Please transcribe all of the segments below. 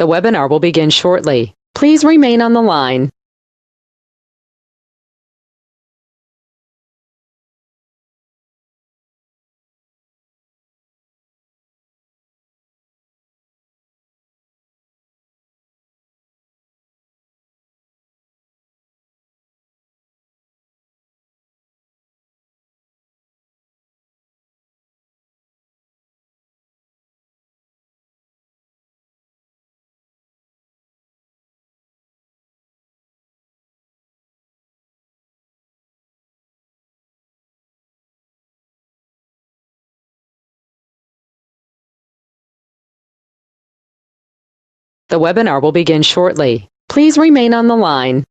The webinar will begin shortly. Please remain on the line. The webinar will begin shortly. Please remain on the line.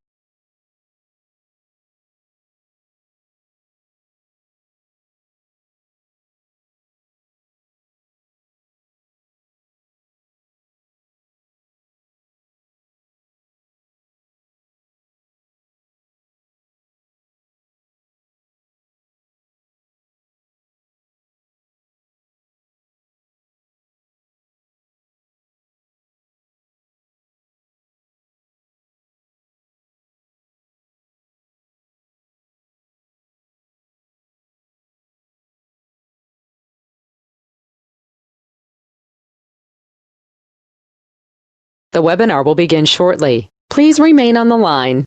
The webinar will begin shortly. Please remain on the line.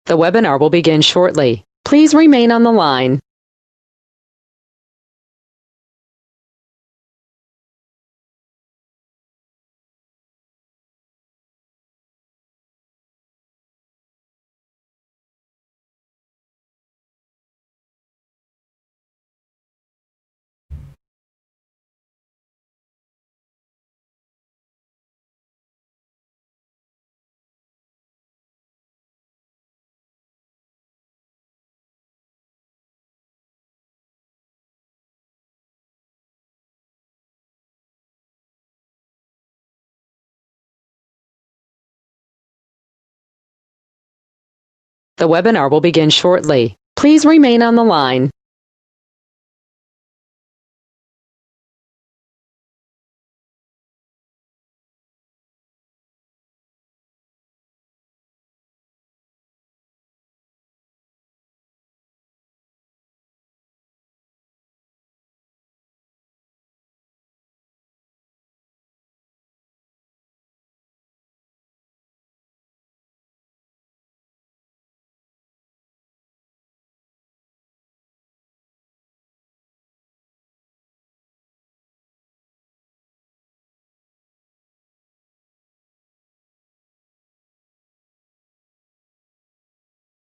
The webinar will begin shortly. Please remain on the line. The webinar will begin shortly. Please remain on the line.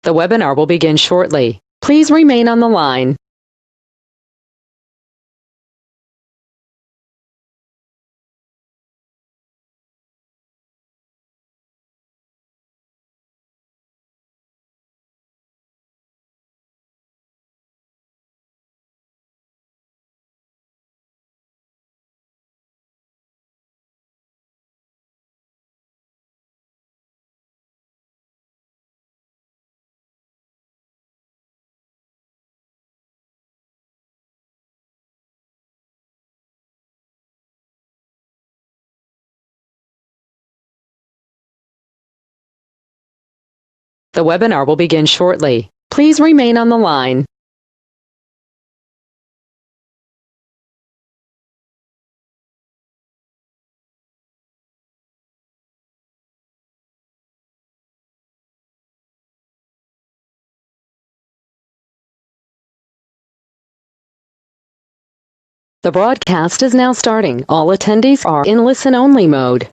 The webinar will begin shortly. Please remain on the line. The webinar will begin shortly. Please remain on the line. The broadcast is now starting. All attendees are in listen-only mode.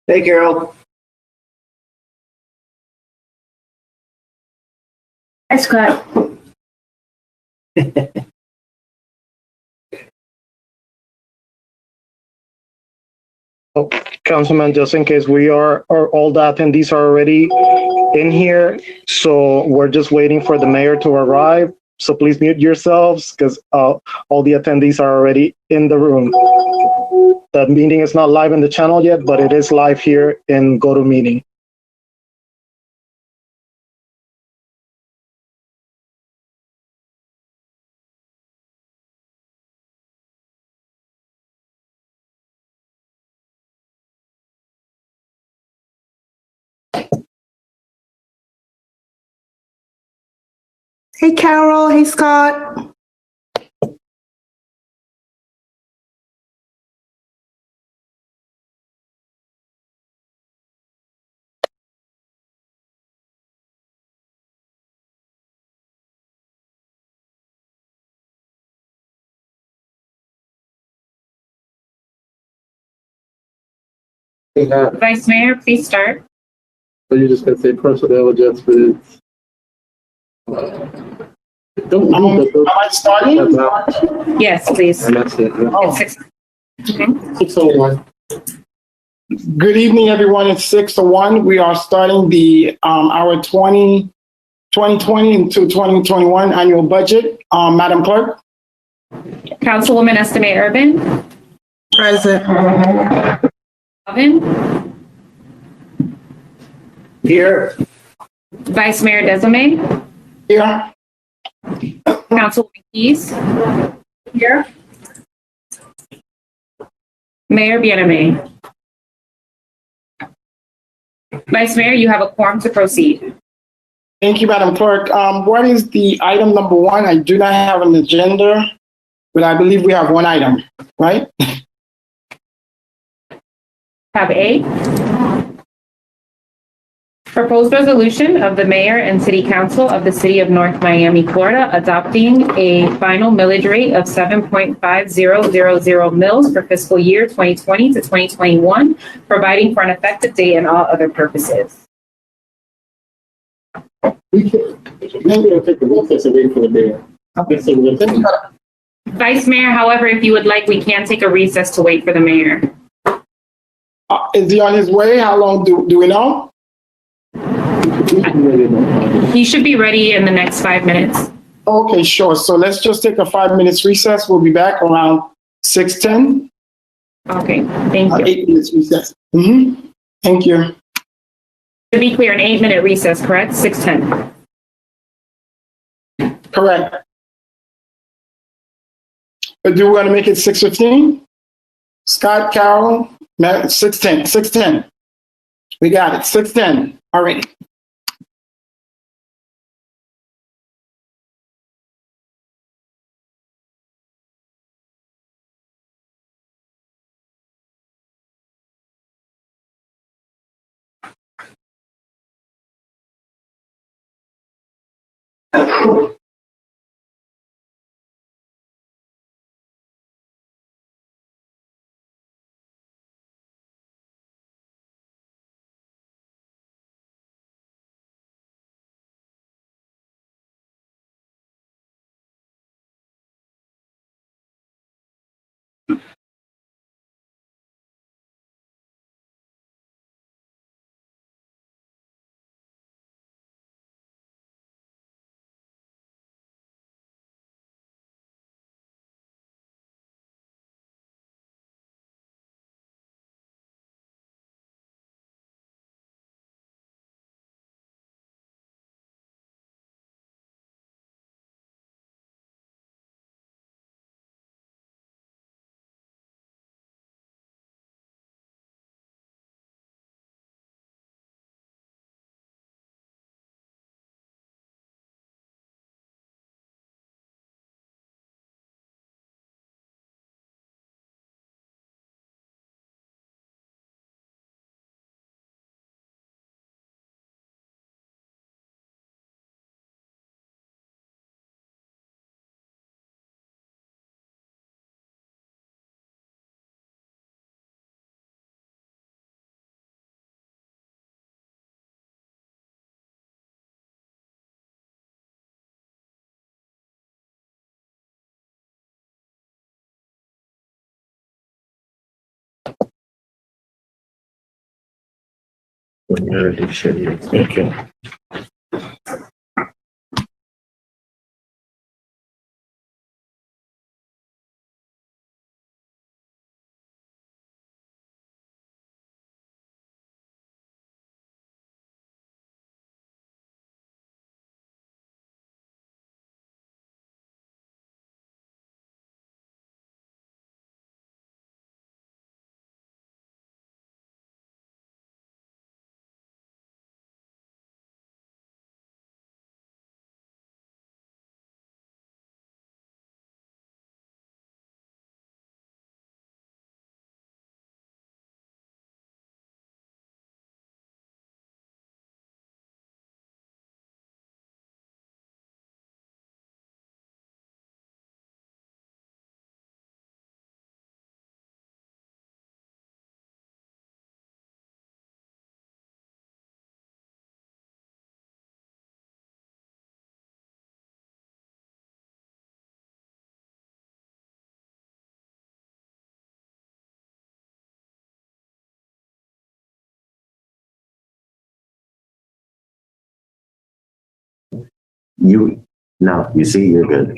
Hey, Carol. Hi, Scott. Councilman, just in case all the attendees are already in here, so we're just waiting for the mayor to arrive. So please mute yourselves because all the attendees are already in the room. The meeting is not live in the channel yet, but it is live here in GoToMeeting. Hey, Carol. Hey, Scott. Vice Mayor, please start. So you're just going to say personnel adjustments. Am I starting? Yes, please. And that's it. Yeah. Oh, Six. 601. good evening, everyone. It's 6:01. We are starting the our 2020 into 2021 annual budget. Madam Clerk. Councilwoman Estimate Urban. Present. Alvin. Here. Vice Mayor Desame. Here. Councilwoman Keys. Here. Mayor Biename. Vice Mayor, you have a quorum to proceed. Thank you, Madam Clerk. What is the item number one? I do not have an agenda, but I believe we have one item, right? Tab A. Proposed resolution of the mayor and city council of the city of North Miami, Florida, adopting a final millage rate of 7.5000 mils for fiscal year 2020 to 2021, providing for an effective date and all other purposes. We can take the recess and wait for the mayor. Vice Mayor, however, if you would like, we can take a recess to wait for the mayor. Is he on his way? How long do we know? He should be ready in the next 5 minutes. Okay, sure. So let's just take a 5 minutes recess. We'll be back around 6:10. Okay, thank you. 8 minutes recess. Thank you. To be clear, an 8-minute recess, correct? 6:10. Correct. But do we want to make it 6:15? Scott, Carol, 6:10, 6:10. We got it, 6:10. All right. Okay. You see, you're good.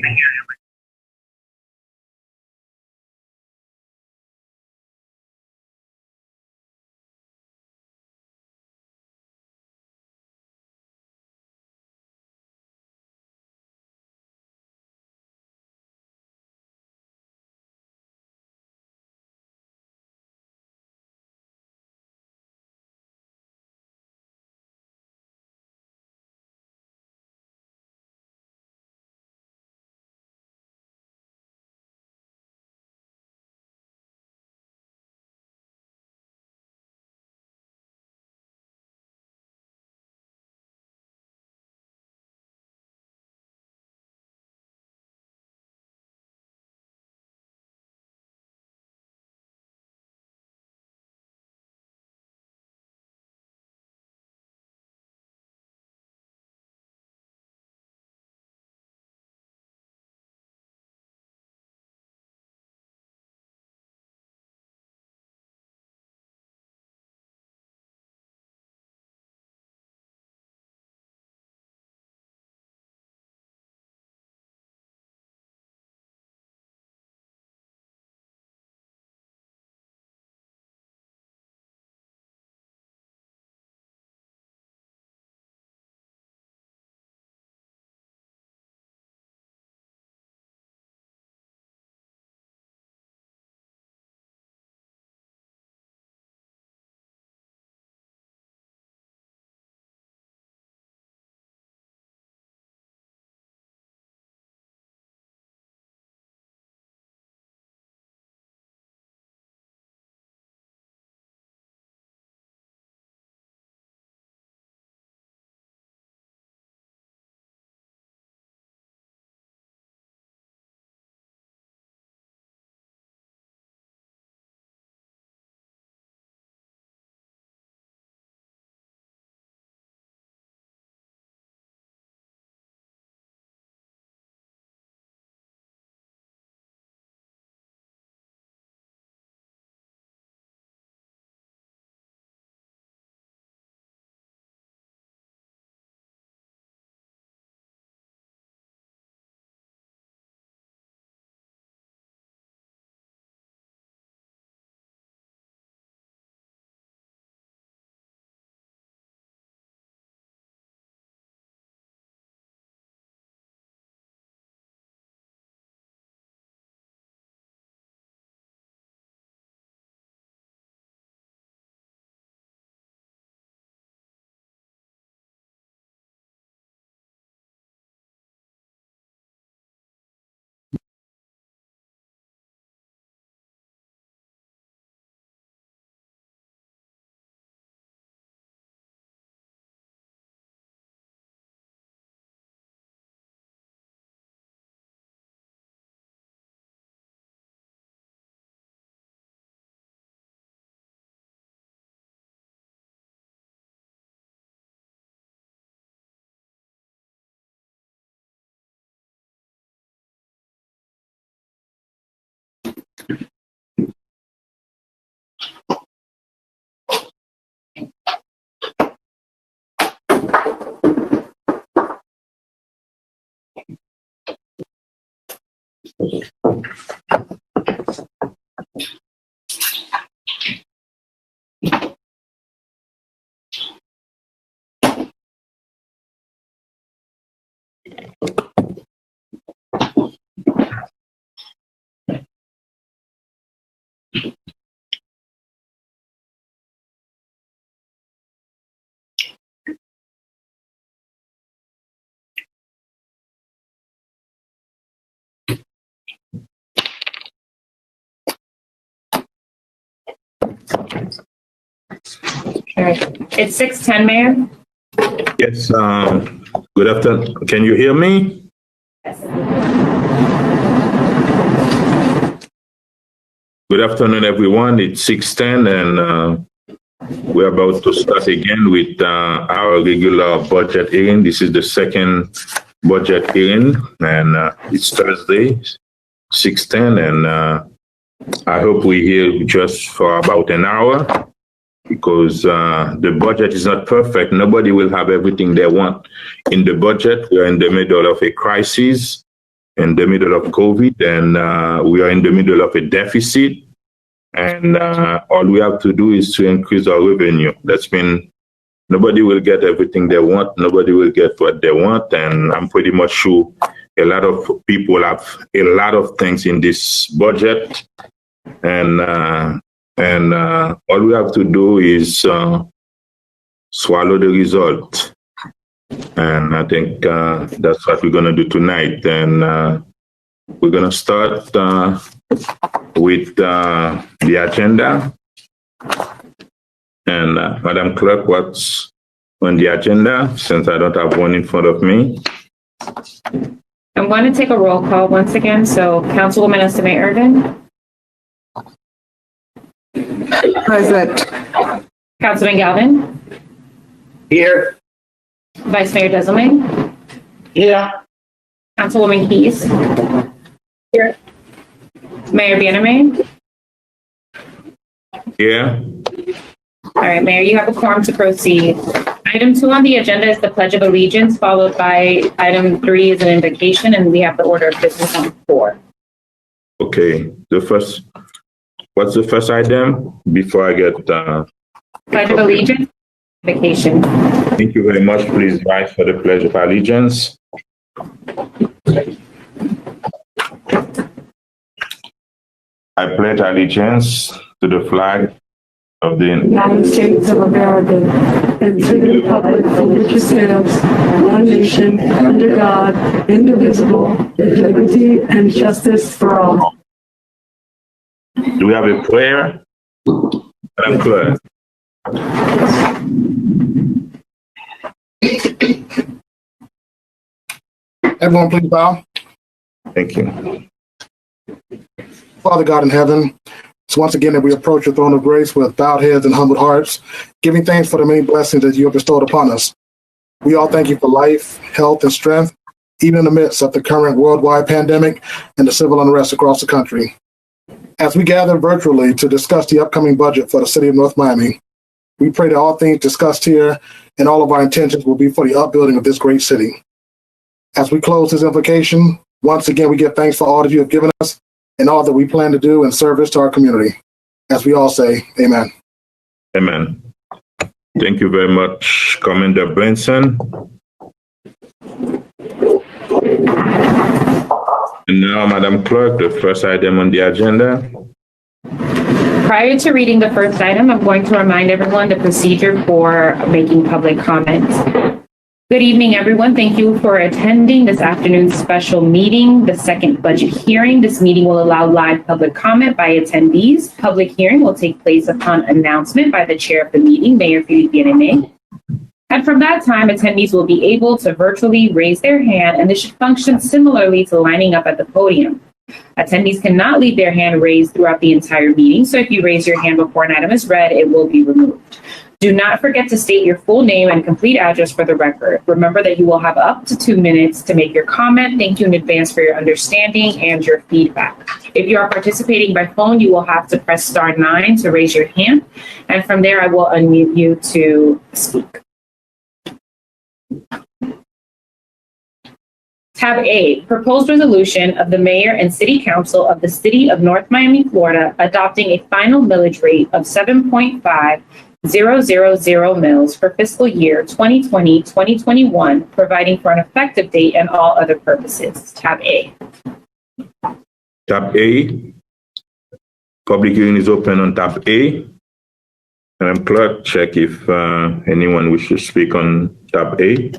All right. It's 6:10, Mayor. Yes, good afternoon. Can you hear me? Good afternoon, everyone. It's 6:10 and we're about to start again with our regular budget hearing. This is the second budget hearing and it's Thursday, 6:10, and I hope we're here just for about an hour because the budget is not perfect. Nobody will have everything they want in the budget. We are in the middle of a crisis, in the middle of COVID, and we are in the middle of a deficit. And all we have to do is to increase our revenue. That's mean nobody will get everything they want. Nobody will get what they want. And I'm pretty much sure a lot of people have a lot of things in this budget. And all we have to do is swallow the result. And I think that's what we're going to do tonight. And we're going to start with the agenda. And Madam Clerk, what's on the agenda, since I don't have one in front of me? I'm going to take a roll call once again. So Councilwoman Estimate Irvin. Present. Councilman Galvin. Here. Vice Mayor Deselman. Here. Councilwoman Keys. Here. Mayor Bienerman. Yeah. All right, Mayor, you have a quorum to proceed. Item 2 on the agenda is the Pledge of Allegiance, followed by item 3 is an invocation, and we have the order of business on 4. Okay. What's the first item before I get Pledge of Allegiance, invocation. Thank you very much. Please rise for the Pledge of Allegiance. I pledge allegiance to the flag of the United States of America and to the republic for which it stands, one nation, under God, indivisible, with liberty and justice for all. Do we have a prayer? Madam Clerk. Everyone, please bow. Thank you. Father God in heaven, it's once again that we approach your throne of grace with bowed heads and humbled hearts, giving thanks for the many blessings that you have bestowed upon us. We all thank you for life, health, and strength, even in the midst of the current worldwide pandemic and the civil unrest across the country. As we gather virtually to discuss the upcoming budget for the city of North Miami, we pray that all things discussed here and all of our intentions will be for the upbuilding of this great city. As we close this invocation, once again, we give thanks for all that you have given us and all that we plan to do in service to our community. As we all say, amen. Amen. Thank you very much, Commander Benson. And now, Madam Clerk, the first item on the agenda. Prior to reading the first item, I'm going to remind everyone the procedure for making public comments. Good evening, everyone. Thank you for attending this afternoon's special meeting, the second budget hearing. This meeting will allow live public comment by attendees. Public hearing will take place upon announcement by the chair of the meeting, Mayor Philippe Bienerman. And from that time, attendees will be able to virtually raise their hand, and this should function similarly to lining up at the podium. Attendees cannot leave their hand raised throughout the entire meeting, so if you raise your hand before an item is read, it will be removed. Do not forget to state your full name and complete address for the record. Remember that you will have up to 2 minutes to make your comment. Thank you in advance for your understanding and your feedback. If you are participating by phone, you will have to press *9 to raise your hand, and from there I will unmute you to speak. Tab A, proposed resolution of the mayor and city council of the city of North Miami, Florida, adopting a final millage rate of 7.5000 mils for fiscal year 2020-2021, providing for an effective date and all other purposes. Tab A. Tab A. Public hearing is open on tab A. Madam Clerk, check if anyone wishes to speak on tab A.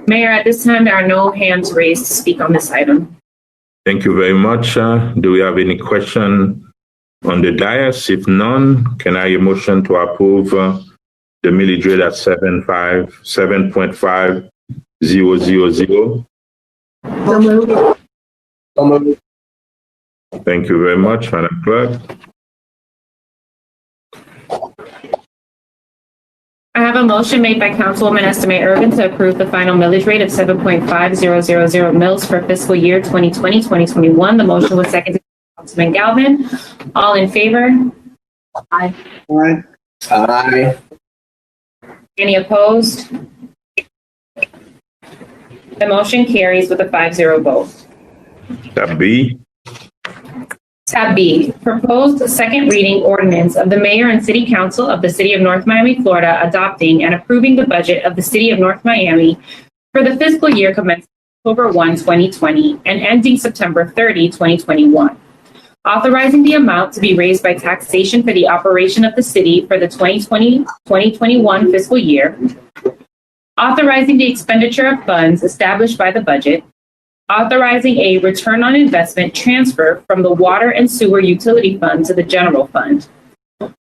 Mayor, at this time, there are no hands raised to speak on this item. Thank you very much. Do we have any question on the dais? If none, can I get a motion to approve the millage rate at 7.5000? Thank you very much, Madam Clerk. I have a motion made by Councilwoman Estimate Urban to approve the final millage rate of 7.5000 mils for fiscal year 2020-2021. The motion was seconded by Councilman Galvin. All in favor? Aye. Aye. Aye. Any opposed? The motion carries with a 5-0 vote. Tab B. Tab B, proposed second reading ordinance of the mayor and city council of the city of North Miami, Florida, adopting and approving the budget of the city of North Miami for the fiscal year commencing October 1, 2020 and ending September 30, 2021. Authorizing the amount to be raised by taxation for the operation of the city for the 2020-2021 fiscal year. Authorizing the expenditure of funds established by the budget. Authorizing a return on investment transfer from the water and sewer utility fund to the general fund.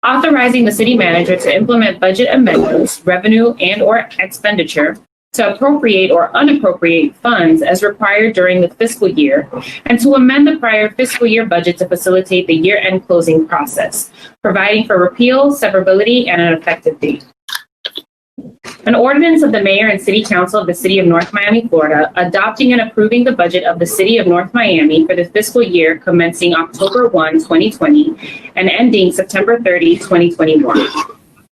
Authorizing the city manager to implement budget amendments, revenue and/or expenditure, to appropriate or unappropriate funds as required during the fiscal year, and to amend the prior fiscal year budget to facilitate the year-end closing process, providing for repeal, severability, and an effective date. An ordinance of the mayor and city council of the city of North Miami, Florida, adopting and approving the budget of the city of North Miami for the fiscal year commencing October 1, 2020 and ending September 30, 2021.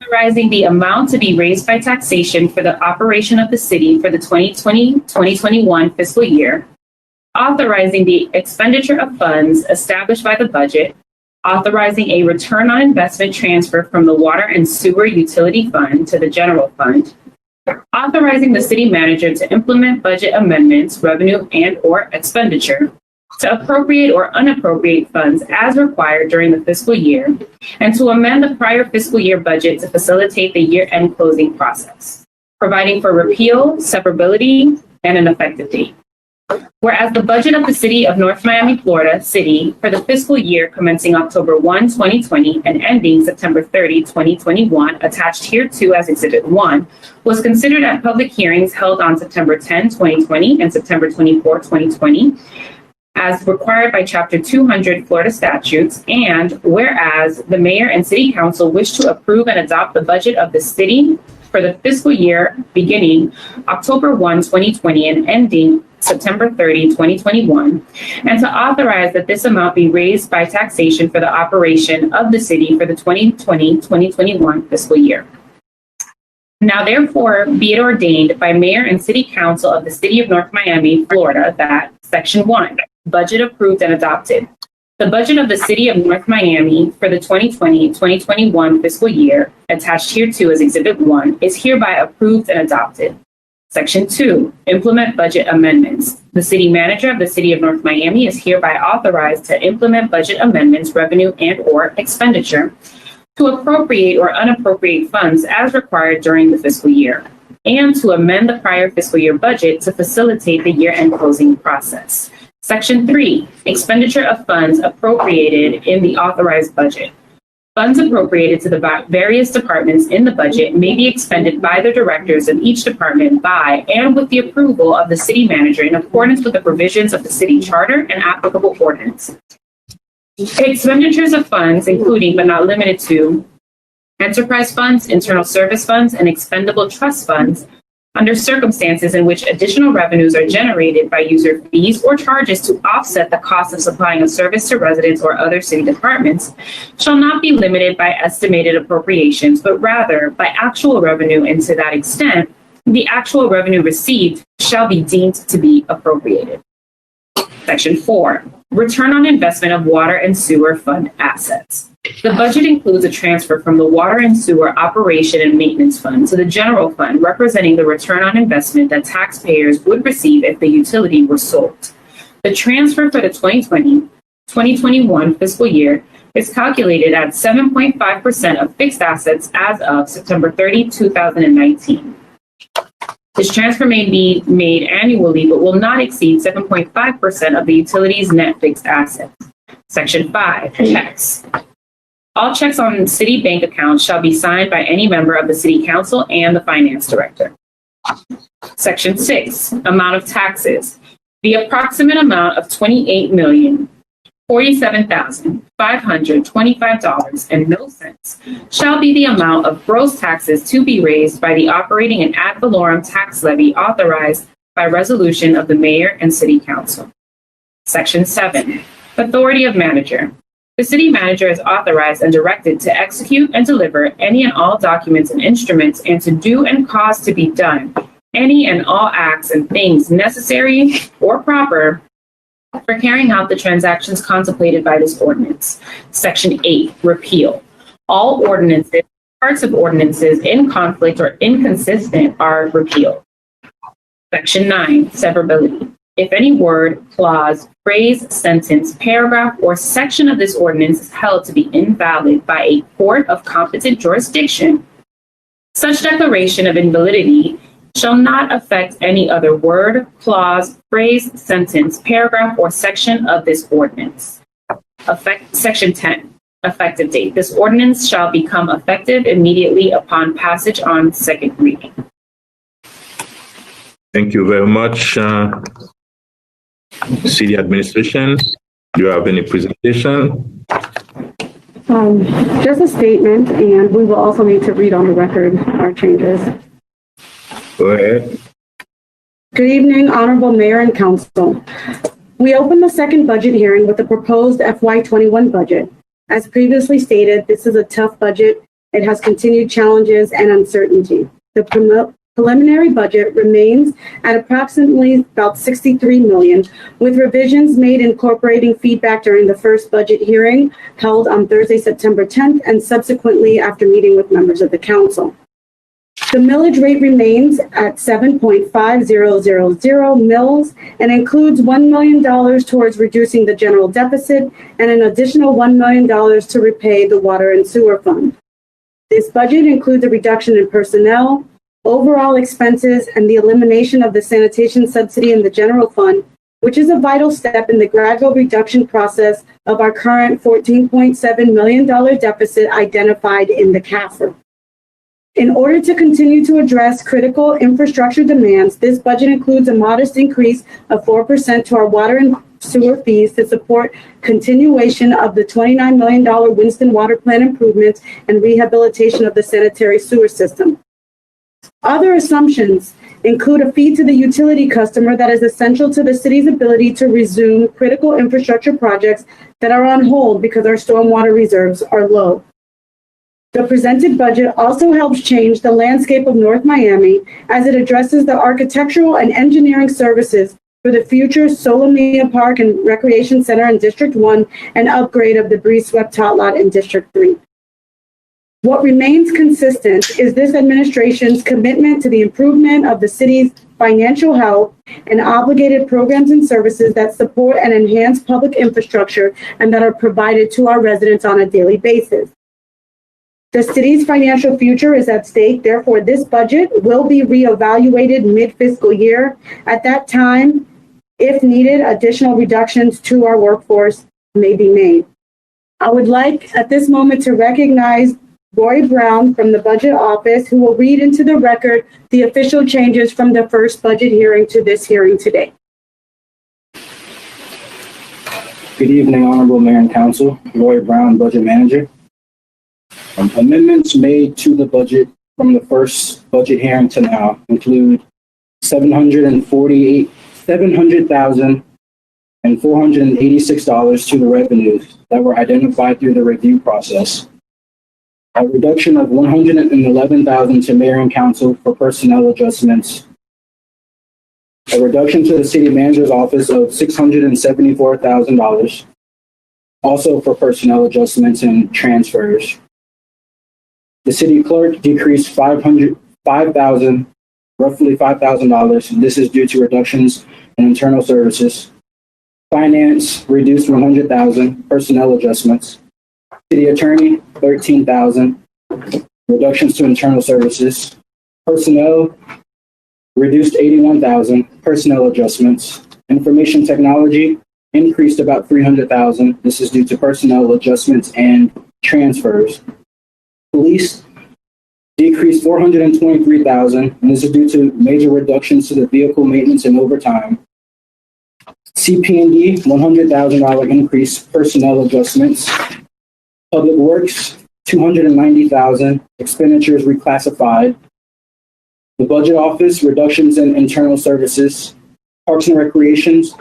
Authorizing the amount to be raised by taxation for the operation of the city for the 2020-2021 fiscal year. Authorizing the expenditure of funds established by the budget. Authorizing a return on investment transfer from the water and sewer utility fund to the general fund. Authorizing the city manager to implement budget amendments, revenue and/or expenditure, to appropriate or unappropriate funds as required during the fiscal year, and to amend the prior fiscal year budget to facilitate the year-end closing process, providing for repeal, separability, and an effective date. Whereas the budget of the city of North Miami, Florida, city for the fiscal year commencing October 1, 2020 and ending September 30, 2021, attached hereto as Exhibit 1, was considered at public hearings held on September 10, 2020 and September 24, 2020, as required by Chapter 200 Florida statutes, and whereas the mayor and city council wish to approve and adopt the budget of the city for the fiscal year beginning October 1, 2020 and ending September 30, 2021, and to authorize that this amount be raised by taxation for the operation of the city for the 2020-2021 fiscal year. Now, therefore, be it ordained by mayor and city council of the city of North Miami, Florida, that Section 1, budget approved and adopted. The budget of the city of North Miami for the 2020-2021 fiscal year, attached hereto as Exhibit 1, is hereby approved and adopted. Section 2, implement budget amendments. The city manager of the city of North Miami is hereby authorized to implement budget amendments, revenue and/or expenditure, to appropriate or unappropriate funds as required during the fiscal year, and to amend the prior fiscal year budget to facilitate the year-end closing process. Section 3, expenditure of funds appropriated in the authorized budget. Funds appropriated to the various departments in the budget may be expended by the directors of each department by and with the approval of the city manager in accordance with the provisions of the city charter and applicable ordinance. Expenditures of funds, including but not limited to enterprise funds, internal service funds, and expendable trust funds, under circumstances in which additional revenues are generated by user fees or charges to offset the cost of supplying a service to residents or other city departments, shall not be limited by estimated appropriations, but rather by actual revenue, and to that extent, the actual revenue received shall be deemed to be appropriated. Section 4, return on investment of water and sewer fund assets. The budget includes a transfer from the Water and Sewer Operation and Maintenance Fund to the General Fund, representing the return on investment that taxpayers would receive if the utility were sold. The transfer for the 2020-2021 fiscal year is calculated at 7.5% of fixed assets as of September 30, 2019. This transfer may be made annually, but will not exceed 7.5% of the utility's net fixed assets. Section 5, checks. All checks on city bank accounts shall be signed by any member of the city council and the finance director. Section 6, amount of taxes. The approximate amount of $28,047,525.00 shall be the amount of gross taxes to be raised by the operating and ad valorem tax levy authorized by resolution of the mayor and city council. Section 7, authority of manager. The city manager is authorized and directed to execute and deliver any and all documents and instruments, and to do and cause to be done any and all acts and things necessary or proper for carrying out the transactions contemplated by this ordinance. Section 8, repeal. All ordinances, parts of ordinances in conflict or inconsistent are repealed. Section 9, severability. If any word, clause, phrase, sentence, paragraph, or section of this ordinance is held to be invalid by a court of competent jurisdiction, such declaration of invalidity shall not affect any other word, clause, phrase, sentence, paragraph, or section of this ordinance. Section 10, effective date. This ordinance shall become effective immediately upon passage on second reading. Thank you very much, City Administration. Do you have any presentation? Just a statement, and we will also need to read on the record our changes. Go ahead. Good evening, Honorable Mayor and Council. We open the second budget hearing with the proposed FY21 budget. As previously stated, this is a tough budget. It has continued challenges and uncertainty. The preliminary budget remains at approximately about $63 million, with revisions made incorporating feedback during the first budget hearing held on Thursday, September 10th, and subsequently after meeting with members of the council. The millage rate remains at 7.5000 mills and includes $1 million towards reducing the general deficit and an additional $1 million to repay the water and sewer fund. This budget includes a reduction in personnel, overall expenses, and the elimination of the sanitation subsidy in the general fund, which is a vital step in the gradual reduction process of our current $14.7 million deficit identified in the CAFR. In order to continue to address critical infrastructure demands, this budget includes a modest increase of 4% to our water and sewer fees to support continuation of the $29 million Winston Water Plant improvements and rehabilitation of the sanitary sewer system. Other assumptions include a fee to the utility customer that is essential to the city's ability to resume critical infrastructure projects that are on hold because our stormwater reserves are low. The presented budget also helps change the landscape of North Miami as it addresses the architectural and engineering services for the future Solomia Park and Recreation Center in District 1 and upgrade of the Breeze Swept Tot Lot in District 3. What remains consistent is this administration's commitment to the improvement of the city's financial health and obligated programs and services that support and enhance public infrastructure and that are provided to our residents on a daily basis. The city's financial future is at stake. Therefore, this budget will be reevaluated mid-fiscal year. At that time, if needed, additional reductions to our workforce may be made. I would like at this moment to recognize Roy Brown from the Budget Office, who will read into the record the official changes from the first budget hearing to this hearing today. Good evening, Honorable Mayor and Council. Roy Brown, Budget Manager. Amendments made to the budget from the first budget hearing to now include $700,486 to the revenues that were identified through the review process. A reduction of $111,000 to Mayor and Council for personnel adjustments. A reduction to the City Manager's Office of $674,000, also for personnel adjustments and transfers. The City Clerk decreased roughly $5,000. This is due to reductions in internal services. Finance reduced $100,000, personnel adjustments. City Attorney, $13,000, reductions to internal services. Personnel reduced $81,000, personnel adjustments. Information technology increased about $300,000. This is due to personnel adjustments and transfers. Police decreased $423,000, and this is due to major reductions to the vehicle maintenance and overtime. CP&D, $100,000 increase, personnel adjustments. Public Works, $290,000, expenditures reclassified. The Budget Office, reductions in internal services. Parks and Recreations,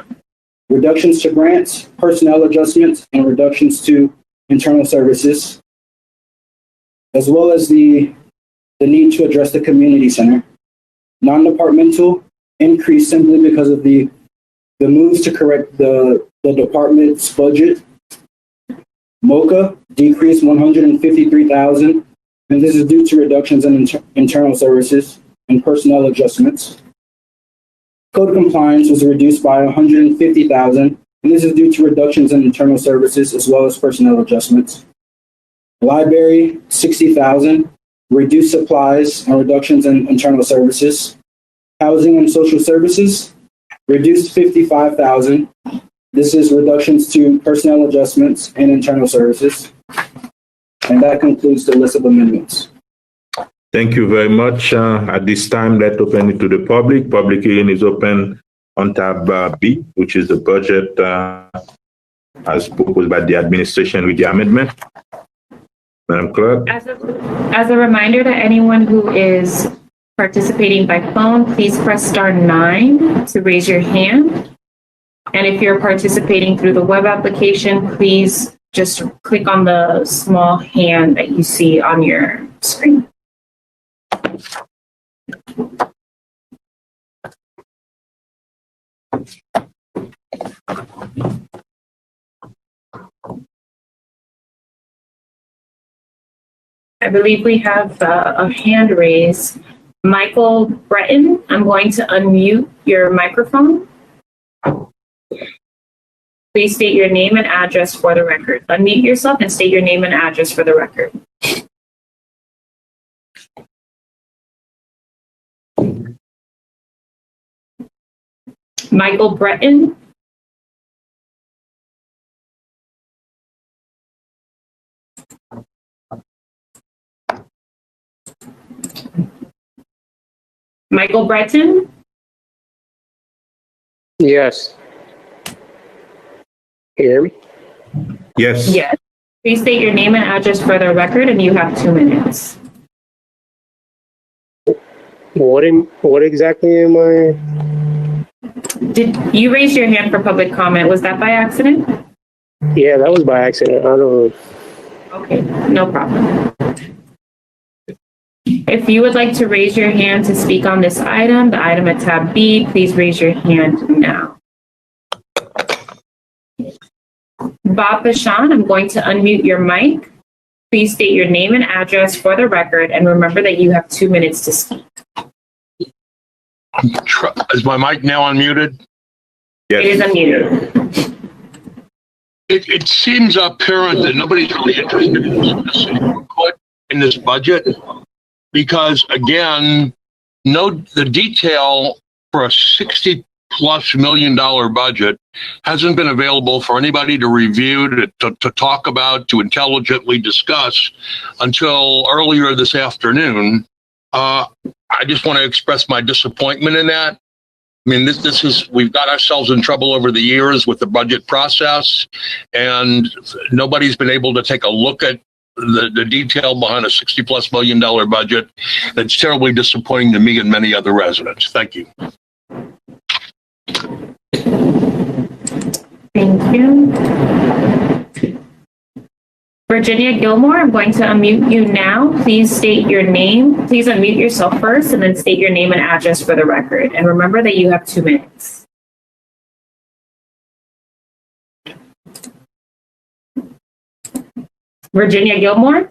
reductions to grants, personnel adjustments, and reductions to internal services, as well as the need to address the community center. Non-departmental increase simply because of the moves to correct the department's budget. MOCA decreased $153,000, and this is due to reductions in internal services and personnel adjustments. Code compliance was reduced by $150,000, and this is due to reductions in internal services as well as personnel adjustments. Library, $60,000, reduced supplies and reductions in internal services. Housing and Social Services, reduced $55,000. This is reductions to personnel adjustments and internal services. And that concludes the list of amendments. Thank you very much. At this time, let's open it to the public. Public hearing is open on tab B, which is the budget as proposed by the administration with the amendment. Madam Clerk. As a reminder to anyone who is participating by phone, please press *9 to raise your hand. And if you're participating through the web application, please just click on the small hand that you see on your screen. I believe we have a hand raised. Michael Breton, I'm going to unmute your microphone. Please state your name and address for the record. Unmute yourself and state your name and address for the record. Michael Breton. Michael Breton? Yes. Can you hear me? Yes. Yes. Please state your name and address for the record, and you have 2 minutes. What exactly am I? Did you raise your hand for public comment? Was that by accident? Yeah, that was by accident. I don't know. Okay, no problem. If you would like to raise your hand to speak on this item, the item at tab B, please raise your hand now. Bob Bashan, I'm going to unmute your mic. Please state your name and address for the record, and remember that you have 2 minutes to speak. Is my mic now unmuted? Yes. It is unmuted. It seems apparent that nobody's really interested in this input in this budget because, again, the detail for a plus million budget hasn't been available for anybody to review, to talk about, to intelligently discuss until earlier this afternoon. I just want to express my disappointment in that. I mean, this is, we've got ourselves in trouble over the years with the budget process, and nobody's been able to take a look at the detail behind a $60+ million budget. That's terribly disappointing to me and many other residents. Thank you. Thank you. Virginia Gilmore, I'm going to unmute you now. Please state your name. Please unmute yourself first and then state your name and address for the record. And remember that you have 2 minutes. Virginia Gilmore?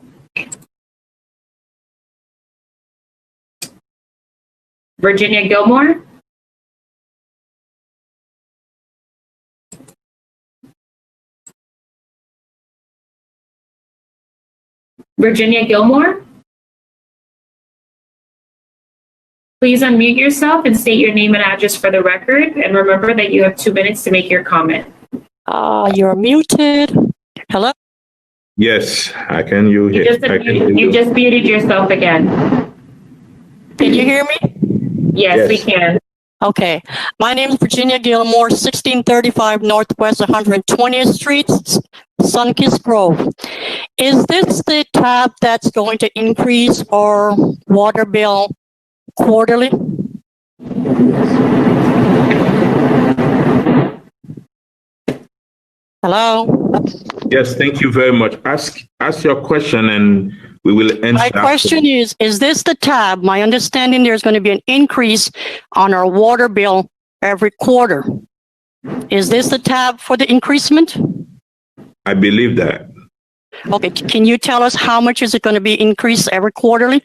Virginia Gilmore? Virginia Gilmore? Please unmute yourself and state your name and address for the record. And remember that you have 2 minutes to make your comment. You're muted. Hello? Yes, I can hear You just muted yourself again. Can you hear me? Yes, we can. Okay. My name is Virginia Gilmore, 1635 Northwest 120th Street, Sunkist Grove. Is this the tab that's going to increase our water bill quarterly? Hello? Yes, thank you very much. Ask your question and we will answer. My question is this the tab? My understanding there's going to be an increase on our water bill every quarter. Is this the tab for the increasement? I believe that. Okay, can you tell us how much is it going to be increased every quarterly?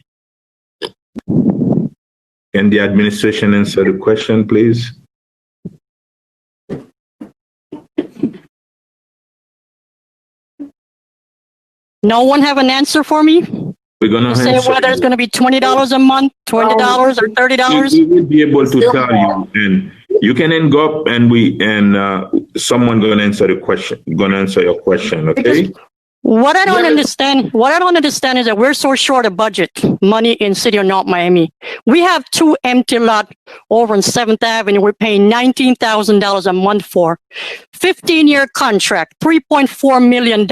Can the administration answer the question, please? No one have an answer for me? We're going to say whether it's going to be $20 a month, $20 or $30? We will be able to tell you, and you can hang up and someone going to answer the question, going to answer your question, okay? What I don't understand is that we're so short of budget money in City of North Miami. We have 2 empty lots over on 7th Avenue. We're paying $19,000 a month for 15-year contract, $3.4 million.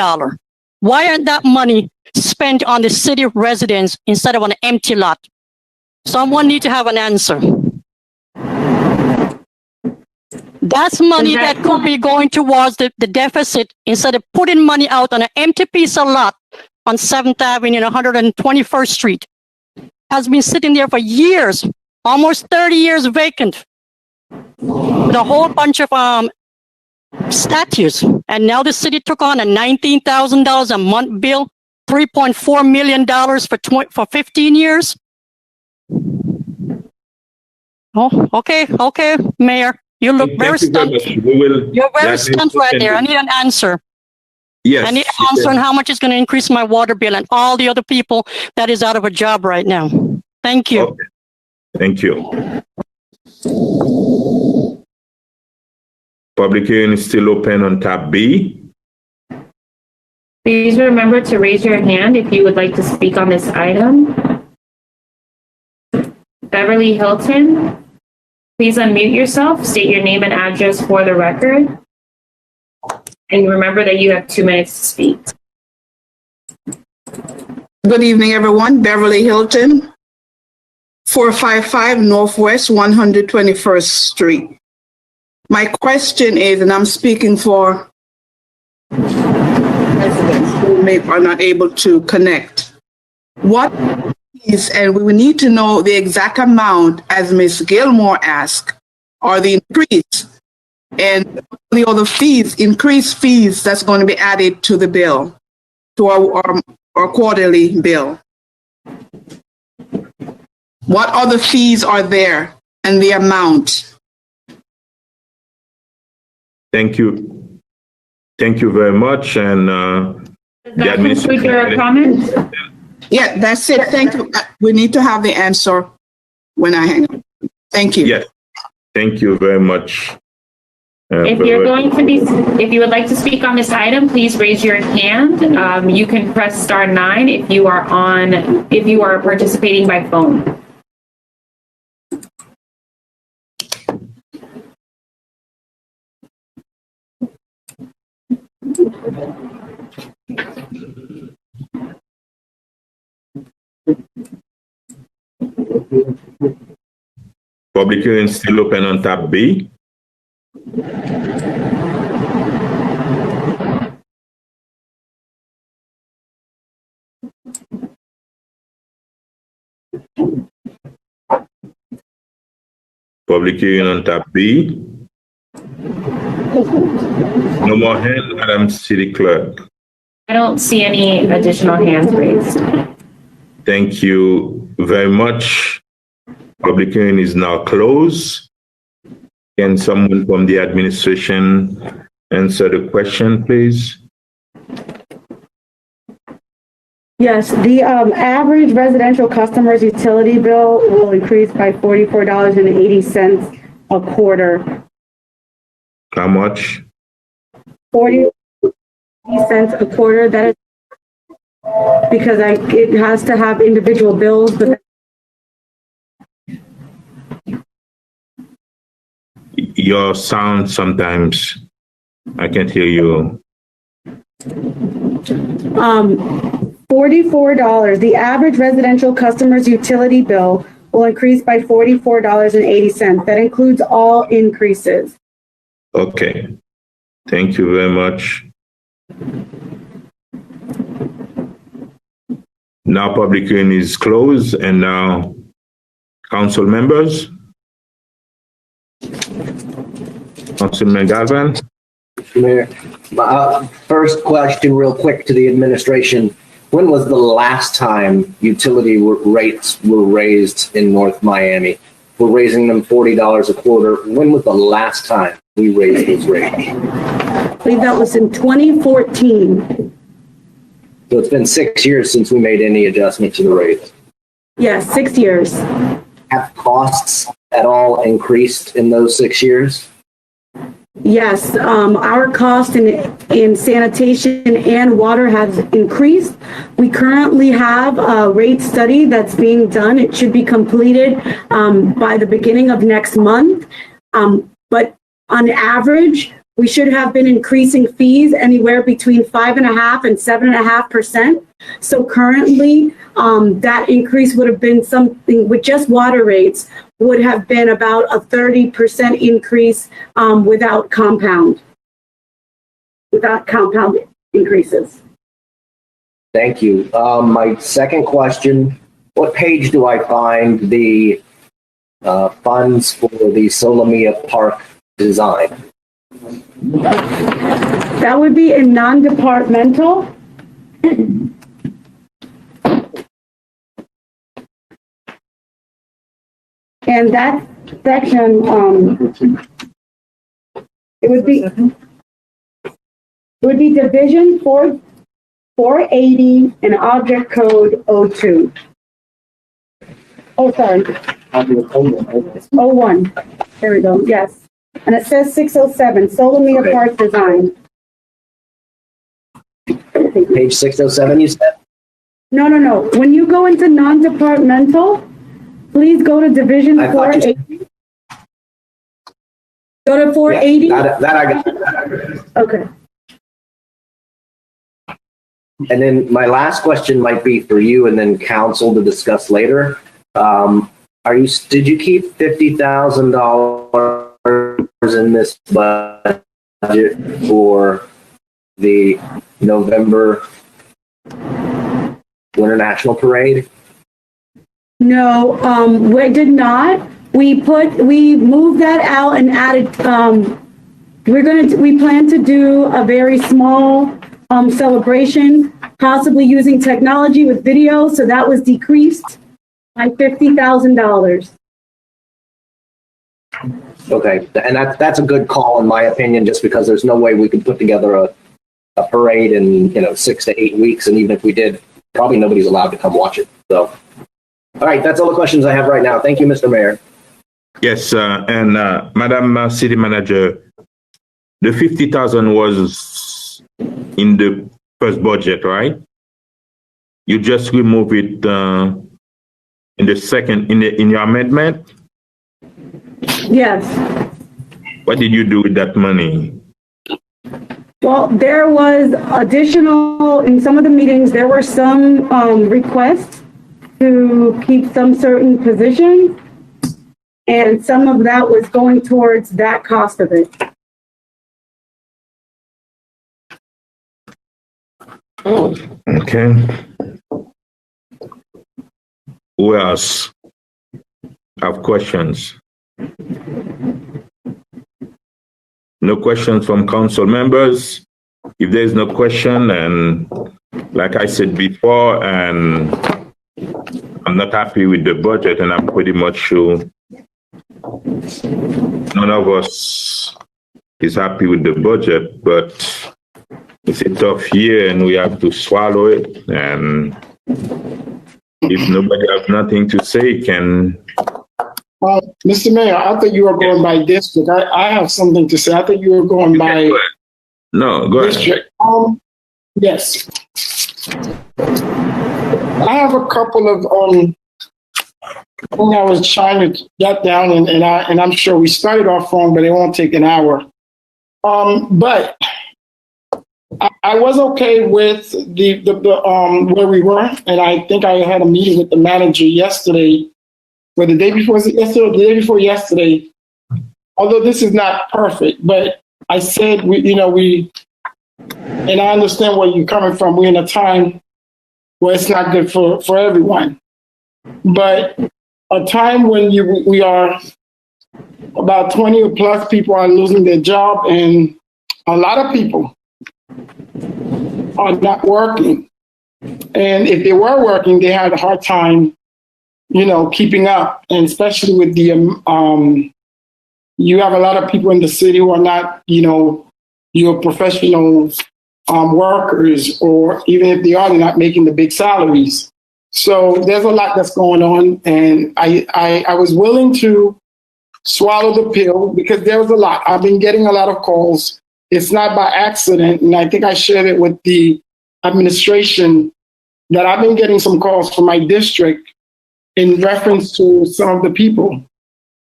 Why aren't that money spent on the city residents instead of on an empty lot? Someone need to have an answer. That's money that could be going towards the deficit instead of putting money out on an empty piece of lot on 7th Avenue and 121st Street. Has been sitting there for years, almost 30 years vacant, with a whole bunch of statues. And now the city took on a $19,000 a month bill, $3.4 million for 15 years. Oh, okay, Mayor. You look very stunned. You're very stunned right there. I need an answer. Yes. I need an answer on how much is going to increase my water bill and all the other people that is out of a job right now. Thank you. Okay. Thank you. Public hearing is still open on tab B. Please remember to raise your hand if you would like to speak on this item. Beverly Hilton. Please unmute yourself, state your name and address for the record. And remember that you have 2 minutes to speak. Good evening, everyone. Beverly Hilton, 455 Northwest 121st Street. My question is, and I'm speaking for residents who are not able to connect. What is, and we need to know the exact amount, as Ms. Gilmore asked, or the increase, and the other fees, increased fees that's going to be added to the bill, to our quarterly bill. What other fees are there and the amount? Thank you. Thank you very much. And the administration. Your comments? Yeah, that's it. Thank you. We need to have the answer when I hang up. Thank you. Yes. Thank you very much. If you would like to speak on this item, please raise your hand. You can press star 9 if you are participating by phone. Public hearing still open on tab B. Public hearing on tab B. No more hands, Madam City Clerk. I don't see any additional hands raised. Thank you very much. Public hearing is now closed. Can someone from the administration answer the question, please? Yes, the average residential customer's utility bill will increase by $44.80 a quarter. How much? 40 cents a quarter. That is because it has to have individual bills, but your sound sometimes, I can't hear you. $44. The average residential customer's utility bill will increase by $44.80. That includes all increases. Okay. Thank you very much. Now public hearing is closed, and now council members. Councilman Galvin. Mayor, first question real quick to the administration. When was the last time utility rates were raised in North Miami? We're raising them $40 a quarter. When was the last time we raised those rates? I believe that was in 2014. So it's been 6 years since we made any adjustment to the rates. Yes, 6 years. Have costs at all increased in those 6 years? Yes, our cost in sanitation and water has increased. We currently have a rate study that's being done. It should be completed by the beginning of next month. But on average, we should have been increasing fees anywhere between 5.5% and 7.5%. So currently, that increase would have been something with just water rates would have been about a 30% increase without compound increases. Thank you. My second question, what page do I find the funds for the Solomia Park design? That would be in non-departmental. And that section, it would be Division 480 and Object Code 02. Oh, sorry. 01. There we go. Yes. And it says 607, Solomia Park Design. Page 607, you said? No. When you go into non-departmental, please go to Division 480. Go to 480. Yeah, that I got. Okay. And then my last question might be for you and then council to discuss later. Did you keep $50,000 in this budget for the November Winter National Parade? No, we did not. We moved that out and added, we plan to do a very small celebration, possibly using technology with video. So that was decreased by $50,000. Okay, and that's a good call in my opinion, just because there's no way we could put together a parade in 6 to 8 weeks, and even if we did, probably nobody's allowed to come watch it. So, all right, that's all the questions I have right now. Thank you, Mr. Mayor. Yes, and Madam City Manager, the 50,000 was in the first budget, right? You just remove it in the second in your amendment. Yes. What did you do with that money? Well, there was additional, in some of the meetings, there were some requests to keep some certain positions, and some of that was going towards that cost of it. Okay. Who else have questions? No questions from council members? If there's no question, and like I said before, and I'm not happy with the budget, and I'm pretty much sure none of us is happy with the budget, but it's a tough year and we have to swallow it. And if nobody has nothing to say, can... Mr. Mayor, I thought you were going by district. I have something to say. I thought you were going by No, go ahead. district. Yes. I have a couple of things I was trying to get down, and I'm sure we started off wrong, but it won't take an hour. But I was okay with the where we were, and I think I had a meeting with the manager yesterday, or the day before yesterday, or the day before yesterday. Although this is not perfect, but I said and I understand where you're coming from. We're in a time where it's not good for everyone, but a time when we are about 20 or plus people are losing their job, and a lot of people are not working. And if they were working, they had a hard time, keeping up. And especially with the, you have a lot of people in the city who are not, your professional workers, or even if they are, they're not making the big salaries. So there's a lot that's going on. And I was willing to swallow the pill because there was a lot. I've been getting a lot of calls. It's not by accident. And I think I shared it with the administration that I've been getting some calls from my district in reference to some of the people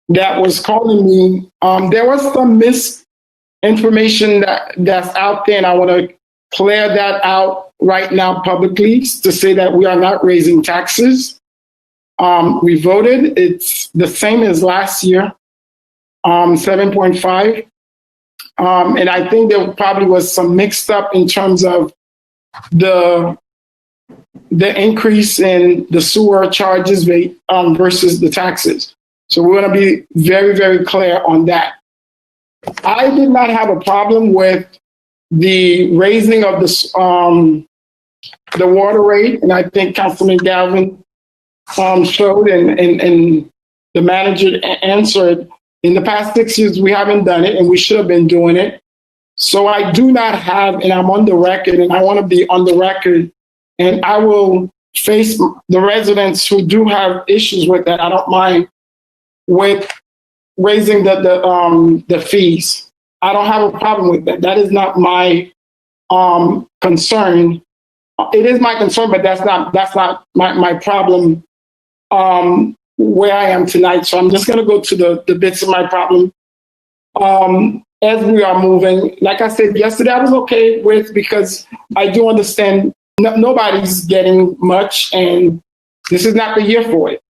that was calling me. There was some misinformation that's out there, and I want to clear that out right now publicly to say that we are not raising taxes. We voted. It's the same as last year, 7.5. And I think there probably was some mixed up in terms of the increase in the sewer charges rate versus the taxes. So we're going to be very, very clear on that. I did not have a problem with the raising of the water rate, and I think Councilman Galvin showed and the manager answered. In the past 6 years, we haven't done it, and we should have been doing it. So I do not have, and I'm on the record, and I want to be on the record, and I will face the residents who do have issues with that. I don't mind with raising the fees. I don't have a problem with that. That is not my concern. It is my concern, but that's not my problem where I am tonight. So I'm just going to go to the bits of my problem as we are moving. Like I said yesterday, I was okay with, because I do understand nobody's getting much, and this is not the year for it.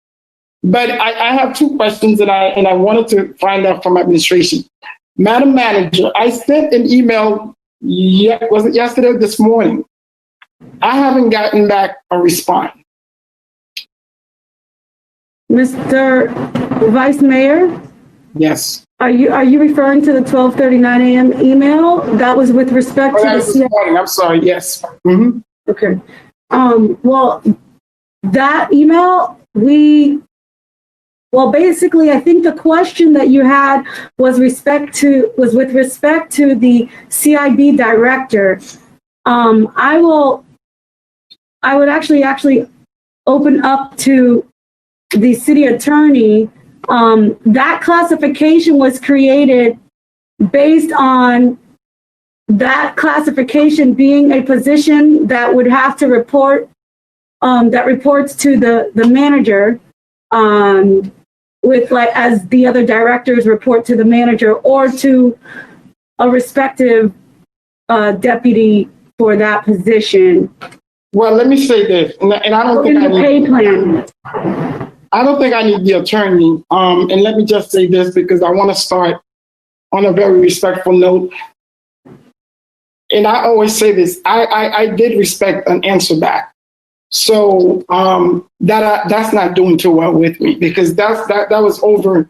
But I have two questions, and I wanted to find out from administration. Madam Manager, I sent an email, was it yesterday or this morning? I haven't gotten back a response. Mr. Vice Mayor? Yes. Are you referring to the 12:39 a.m. email? That was with respect to this morning. I'm sorry. Yes. Mm-hmm. Okay. Well, that email, basically, I think the question that you had was with respect to the CIB director. I would actually open up to the city attorney That classification was created based on that classification being a position that would have to report, that reports to the manager, with like, as the other directors report to the manager or to a respective deputy for that position. Well, let me say this, and I don't think in the pay plan. I don't think I need the attorney. And let me just say this because I want to start on a very respectful note. And I always say this, I did respect an answer back. So that's not doing too well with me because that was over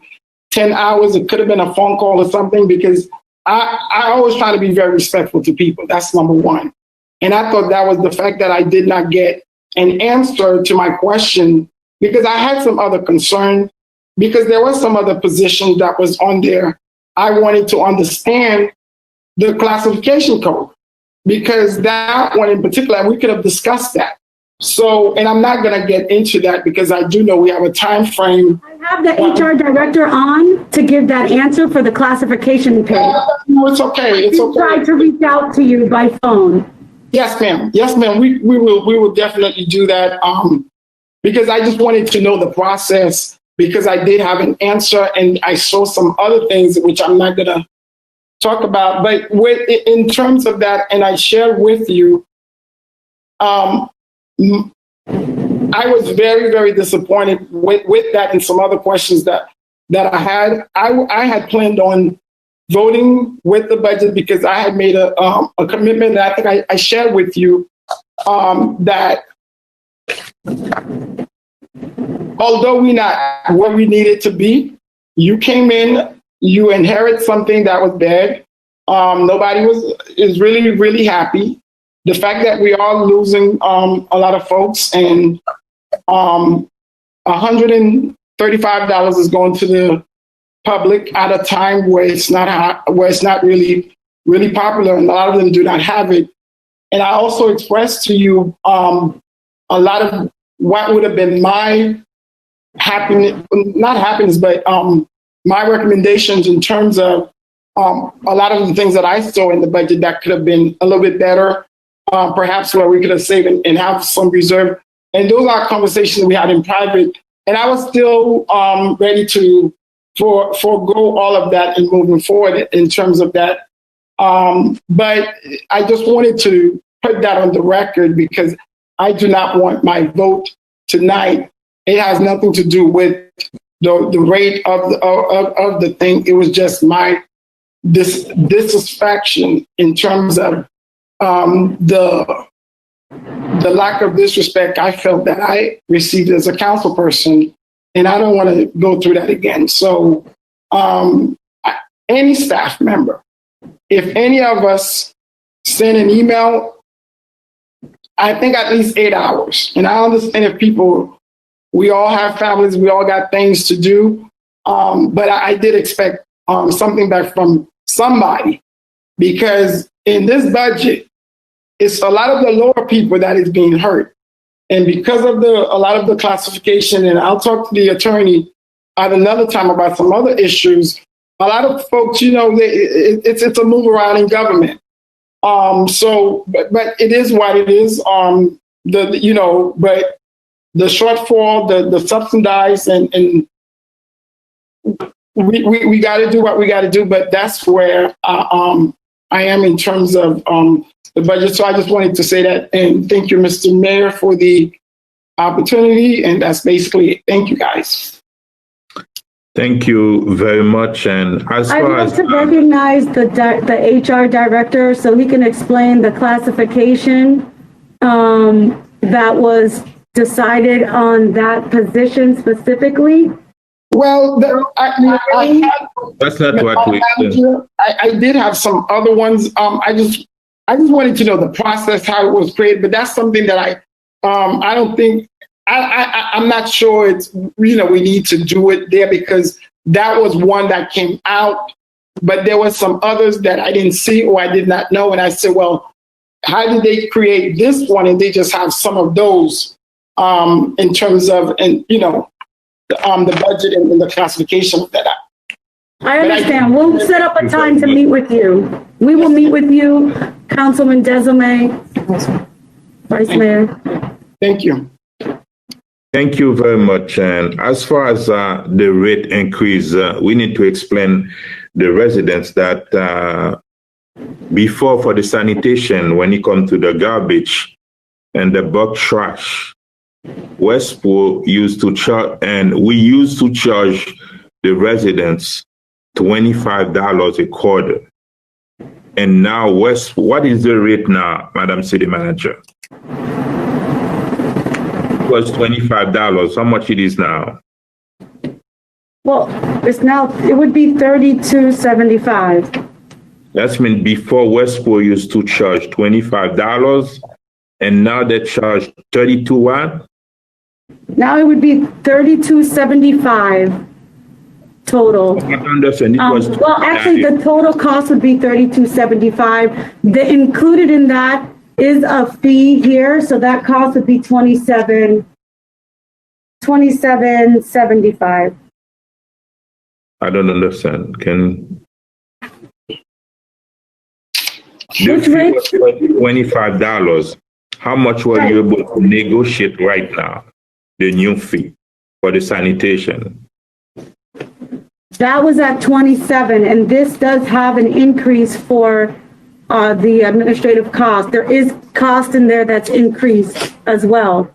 10 hours. It could have been a phone call or something because I always try to be very respectful to people. That's number one. And I thought that was the fact that I did not get an answer to my question because I had some other concern because there was some other position that was on there. I wanted to understand the classification code because that one in particular, we could have discussed that. So, and I'm not going to get into that because I do know we have a time frame. I have the HR director on to give that answer for the classification page. No, it's okay. It's okay. Try to reach out to you by phone. Yes, ma'am. Yes, ma'am. We will definitely do that. Because I just wanted to know the process because I did have an answer and I saw some other things which I'm not going to talk about. But in terms of that, and I shared with you, I was very, very disappointed with that and some other questions that I had. I had planned on voting with the budget because I had made a commitment that I think I shared with you that although we're not where we needed to be, you came in, you inherit something that was bad. Nobody is really, really happy. The fact that we are losing a lot of folks and $135 is going to the public at a time where it's not really, really popular and a lot of them do not have it. And I also expressed to you a lot of what would have been my my recommendations in terms of a lot of the things that I saw in the budget that could have been a little bit better. Perhaps where we could have saved and have some reserve. And those are conversations we had in private. And I was still ready to forego all of that and moving forward in terms of that. But I just wanted to put that on the record because I do not want my vote tonight. It has nothing to do with the rate of the thing. It was just my dissatisfaction in terms of the lack of disrespect I felt that I received as a council person, and I don't want to go through that again. So any staff member, if any of us send an email, I think at least 8 hours. And I understand if we all have families, we all got things to do, but I did expect something back from somebody because in this budget, it's a lot of the lower people that is being hurt. And because of a lot of the classification, and I'll talk to the attorney at another time about some other issues, a lot of folks, it's a move around in government. But it is what it is. But the shortfall, the subsidized, and we got to do what we got to do. But that's where I am in terms of the budget. So I just wanted to say that, and thank you, Mr. Mayor, for the opportunity. And that's basically it. Thank you, guys. Thank you very much. And as I'd far like as to recognize the HR director so he can explain the classification that was decided on that position specifically. Well, that's not what we said. I did have some other ones. I just wanted to know the process, how it was created, but that's something that I don't think, I'm not sure it's, we need to do it there because that was one that came out, but there was some others that I didn't see or I did not know. And I said, well, how did they create this one? And they just have some of those in terms of, and the budget and the classification of that. I understand. We'll set up a time to meet with you. We will meet with you, Councilman Desume, Vice Mayor. Thank you. Thank you very much. And as far as the rate increase, we need to explain the residents that before for the sanitation, when it comes to the garbage and the bulk trash, Westport used to charge, and we used to charge the residents $25 a quarter. And now what is the rate now, Madam City Manager? It was $25. How much it is now? Well, it would be $32.75. That's mean before Westport used to charge $25 and now they charge 32 what? Now it would be $32.75 total. I understand. It was Well, actually, the total cost would be $32.75. The included in that is a fee here, so that cost would be $27.75. I don't understand. Can Which rate? $25. How much were you able to negotiate right now? The new fee for the sanitation. That was at 27, and this does have an increase for the administrative cost. There is cost in there that's increased as well.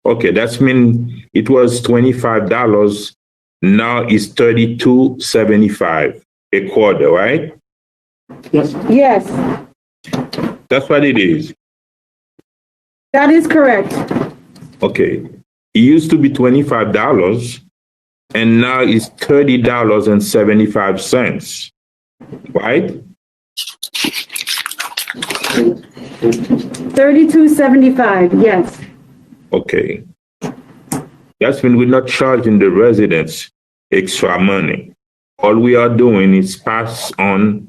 Okay, that's mean it was $25. Now it's $32.75 a quarter, right? Yes. Yes, That's what it is. that is correct. Okay. It used to be $25 and now it's $30.75, right? $32.75, yes. Okay. That's when we're not charging the residents extra money. All we are doing is pass on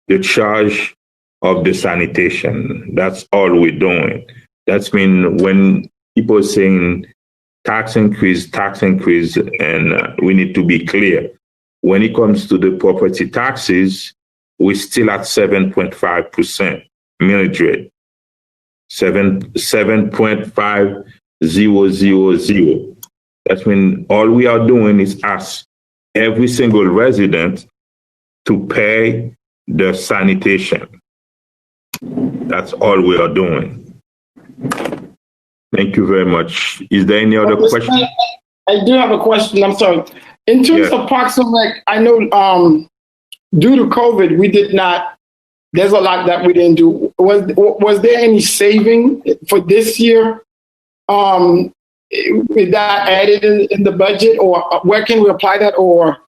the charge of the sanitation. That's all we're doing. That's mean when people are saying tax increase, and we need to be clear. When it comes to the property taxes, we're still at 7.5% millage rate. 7.5000. That's when all we are doing is ask every single resident to pay the sanitation. That's all we are doing. Thank you very much. Is there any other question? I do have a question. I'm sorry. In terms of Parks and Rec, I know due to COVID, we did not, there's a lot that we didn't do. Was there any saving for this year? Is that added in the budget, or where can we apply that? Or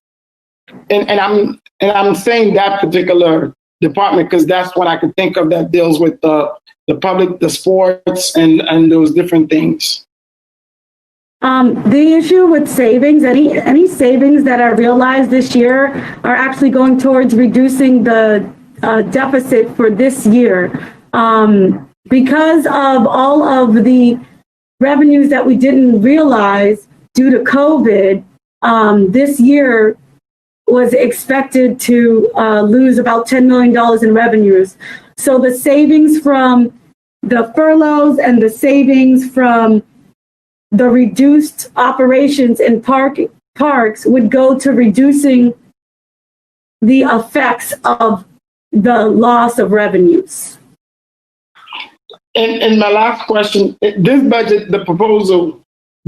and I'm saying that particular department because that's what I could think of that deals with the public, the sports, and those different things. The issue with savings, any savings that are realized this year are actually going towards reducing the deficit for this year. Because of all of the revenues that we didn't realize due to COVID, this year was expected to lose about $10 million in revenues. So the savings from the furloughs and the savings from the reduced operations in parks would go to reducing the effects of the loss of revenues. And my last question, this budget, the proposal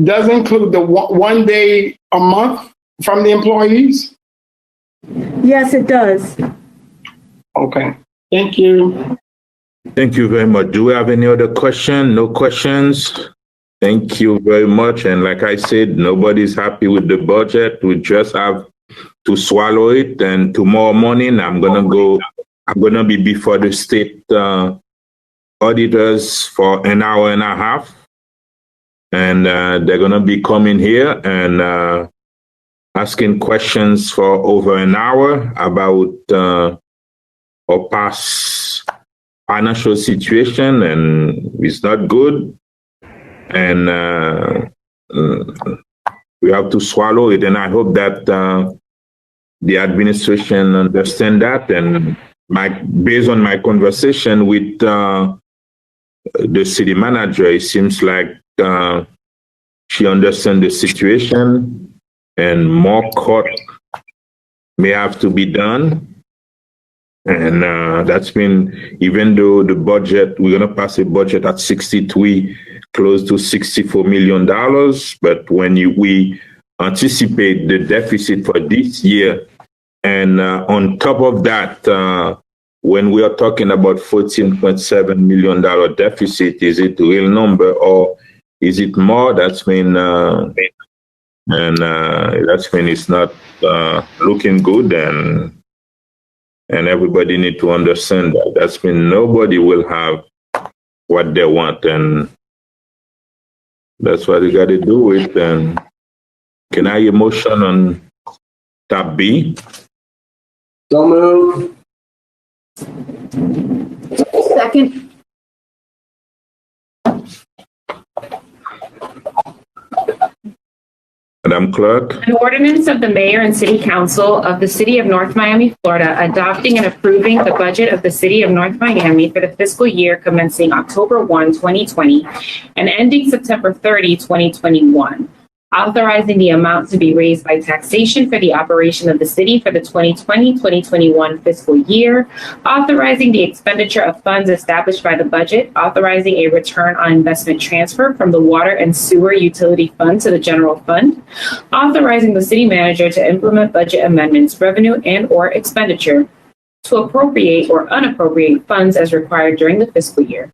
does include the one day a month from the employees? Yes, it does. Okay, thank you. Thank you very much. Do we have any other question? No questions? Thank you very much. And like I said, nobody's happy with the budget. We just have to swallow it. And tomorrow morning, I'm going to be before the state auditors for an hour and a half. And they're going to be coming here and asking questions for over an hour about our past financial situation, and it's not good. And we have to swallow it. And I hope that the administration understand that. And based on my conversation with the city manager, it seems like she understands the situation, and more court may have to be done. And that's been, even though the budget, we're going to pass a budget at 63, close to $64 million. But when we anticipate the deficit for this year, and on top of that, when we are talking about $14.7 million deficit, is it a real number or is it more? That's mean, that's mean it's not looking good, and everybody need to understand that. That's mean nobody will have what they want, and that's what you got to do with. And can I motion on tab B? So moved. Second. Madam Clerk. An ordinance of the Mayor and City Council of the City of North Miami, Florida, adopting and approving the budget of the City of North Miami for the fiscal year commencing October 1, 2020, and ending September 30, 2021. Authorizing the amount to be raised by taxation for the operation of the city for the 2020-2021 fiscal year, authorizing the expenditure of funds established by the budget, authorizing a return on investment transfer from the water and sewer utility fund to the general fund, authorizing the city manager to implement budget amendments, revenue and/or expenditure, to appropriate or unappropriate funds as required during the fiscal year,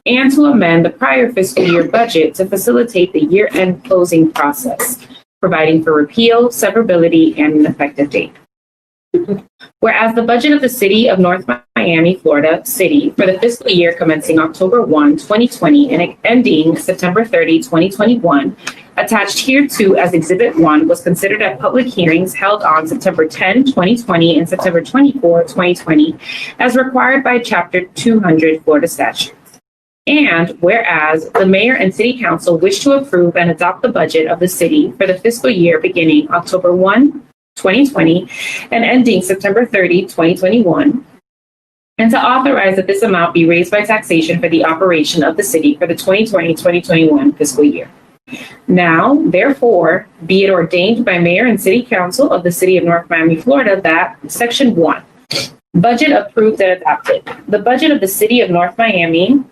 and to amend the prior fiscal year budget to facilitate the year-end closing process, providing for repeal, severability, and an effective date. Whereas the budget of the City of North Miami, Florida City for the fiscal year commencing October 1, 2020 and ending September 30, 2021, attached hereto as Exhibit 1 was considered at public hearings held on September 10, 2020 and September 24, 2020, as required by Chapter 200 Florida statutes. And whereas the Mayor and City Council wish to approve and adopt the budget of the city for the fiscal year beginning October 1, 2020 and ending September 30, 2021, and to authorize that this amount be raised by taxation for the operation of the city for the 2020-2021 fiscal year. Now, therefore, be it ordained by Mayor and City Council of the City of North Miami, Florida, that Section 1, Budget approved and adopted. The budget of the City of North Miami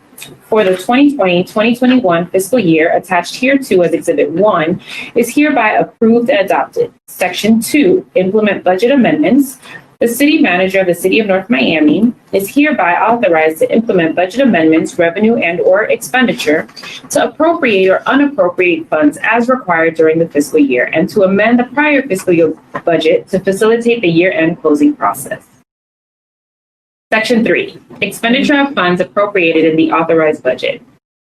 for the 2020-2021 fiscal year, attached hereto as Exhibit 1, is hereby approved and adopted. Section 2, implement budget amendments. The city manager of the City of North Miami is hereby authorized to implement budget amendments, revenue and/or expenditure, to appropriate or unappropriate funds as required during the fiscal year, and to amend the prior fiscal year budget to facilitate the year-end closing process. Section 3, expenditure of funds appropriated in the authorized budget.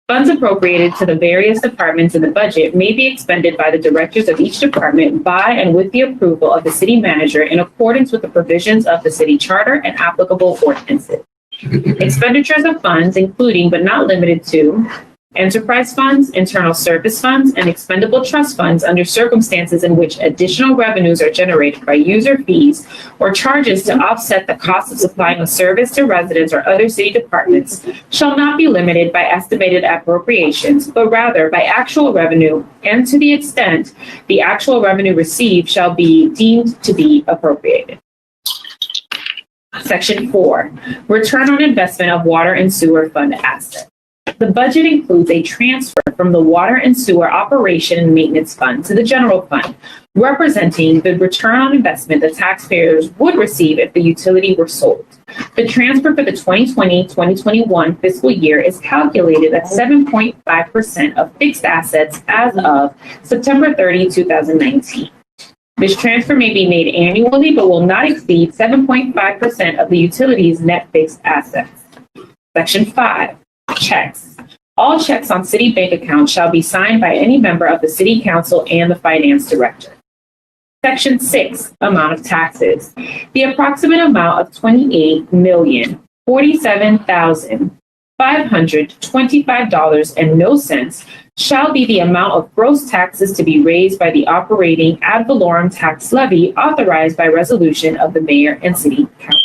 Funds appropriated to the various departments in the budget may be expended by the directors of each department by and with the approval of the city manager in accordance with the provisions of the city charter and applicable ordinances. Expenditures of funds, including but not limited to enterprise funds, internal service funds, and expendable trust funds under circumstances in which additional revenues are generated by user fees or charges to offset the cost of supplying a service to residents or other city departments, shall not be limited by estimated appropriations, but rather by actual revenue, and to the extent the actual revenue received shall be deemed to be appropriated. Section 4, return on investment of water and sewer fund assets. The budget includes a transfer from the water and sewer operation and maintenance fund to the general fund, representing the return on investment the taxpayers would receive if the utility were sold. The transfer for the 2020-2021 fiscal year is calculated at 7.5% of fixed assets as of September 30, 2019. This transfer may be made annually, but will not exceed 7.5% of the utility's net fixed assets. Section 5. Checks. All checks on city bank accounts shall be signed by any member of the city council and the finance director. Section 6, amount of taxes. The approximate amount of $28,047,525.00 shall be the amount of gross taxes to be raised by the operating ad valorem tax levy authorized by resolution of the mayor and city council.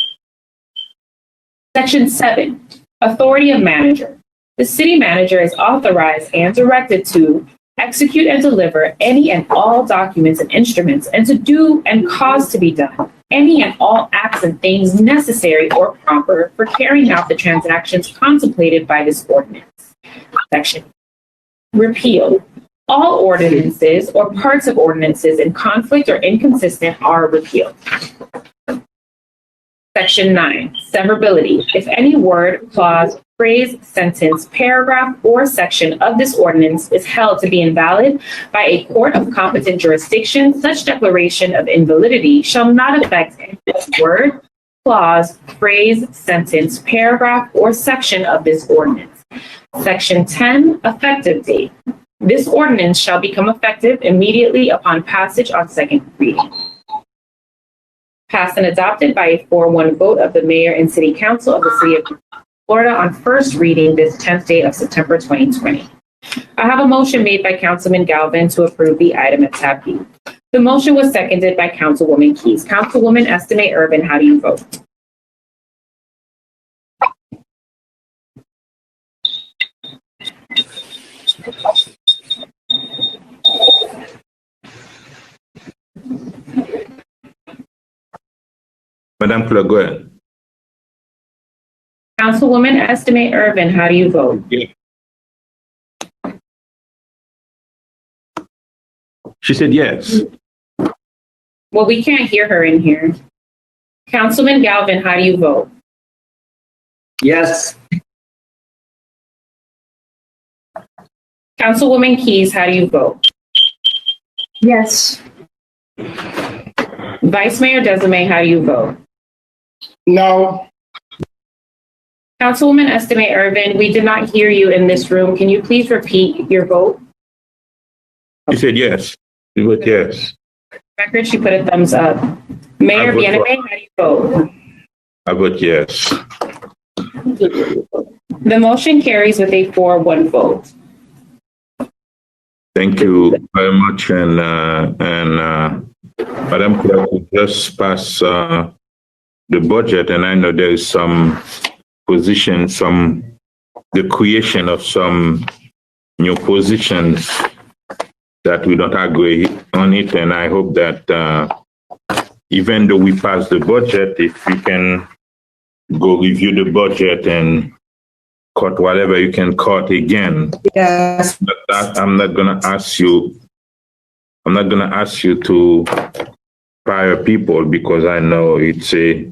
Section 7, authority of manager. The city manager is authorized and directed to execute and deliver any and all documents and instruments, and to do and cause to be done any and all acts and things necessary or proper for carrying out the transactions contemplated by this ordinance. Section Repeal. All ordinances or parts of ordinances in conflict or inconsistent are repealed. Section 9, severability. If any word, clause, phrase, sentence, paragraph, or section of this ordinance is held to be invalid by a court of competent jurisdiction, such declaration of invalidity shall not affect any word, clause, phrase, sentence, paragraph, or section of this ordinance. Section 10, effective date. This ordinance shall become effective immediately upon passage on second reading. Passed and adopted by a 4-1 vote of the mayor and city council of the city of Florida on first reading this 10th day of September 2020. I have a motion made by Councilman Galvin to approve the item at tab B. The motion was seconded by Councilwoman Keys. Councilwoman Estimate Urban, how do you vote? Madam Clerk, go ahead. Councilwoman Estimate Urban, how do you vote? Yeah. She said yes. Well, we can't hear her in here. Councilman Galvin, how do you vote? Yes. Councilwoman Keys, how do you vote? Yes. Vice Mayor Desime, how do you vote? No. Councilwoman Estimate Urban, we did not hear you in this room. Can you please repeat your vote? She said yes. She voted yes. Record, she put a thumbs up. Mayor Bieneme, how do you vote? I vote yes. The motion carries with a 4-1 vote. Thank you very much. And Madam Clerk, we just passed the budget, and I know there is some position, the creation of some new positions that we don't agree on it. And I hope that even though we pass the budget, if we can go review the budget and cut whatever you can cut again. Yes. But I'm not gonna ask you to fire people, because I know it's a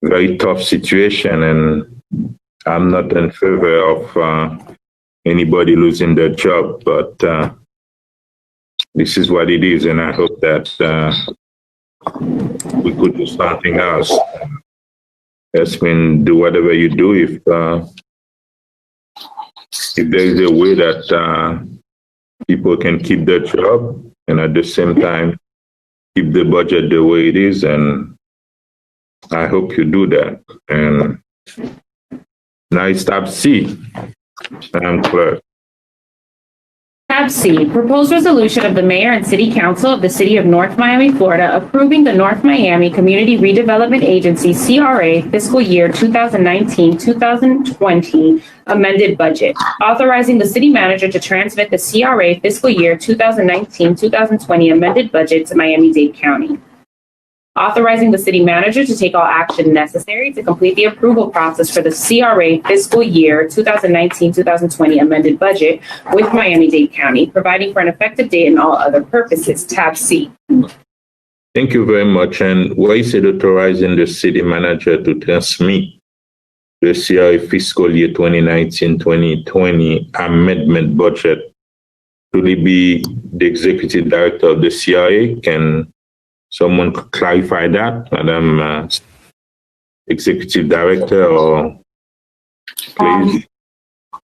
very tough situation, and I'm not in favor of anybody losing their job. But this is what it is, and I hope that we could do something else. Yasmin, do whatever you do. If there is a way that people can keep their job and at the same time keep the budget the way it is, and I hope you do that. And now it's tab C. Madam Clerk. Tab C, proposed resolution of the mayor and city council of the city of North Miami, Florida, approving the North Miami Community Redevelopment Agency, CRA, fiscal year 2019-2020 amended budget, authorizing the city manager to transmit the CRA fiscal year 2019-2020 amended budget to Miami-Dade County, authorizing the city manager to take all action necessary to complete the approval process for the CRA fiscal year 2019-2020 amended budget with Miami-Dade County, providing for an effective date and all other purposes. Tab C. Thank you very much. And why is it authorizing the city manager to transmit the CRA fiscal year 2019-2020 amendment budget? Will it be the executive director of the CRA? Can someone clarify that, Madam Executive Director, or please?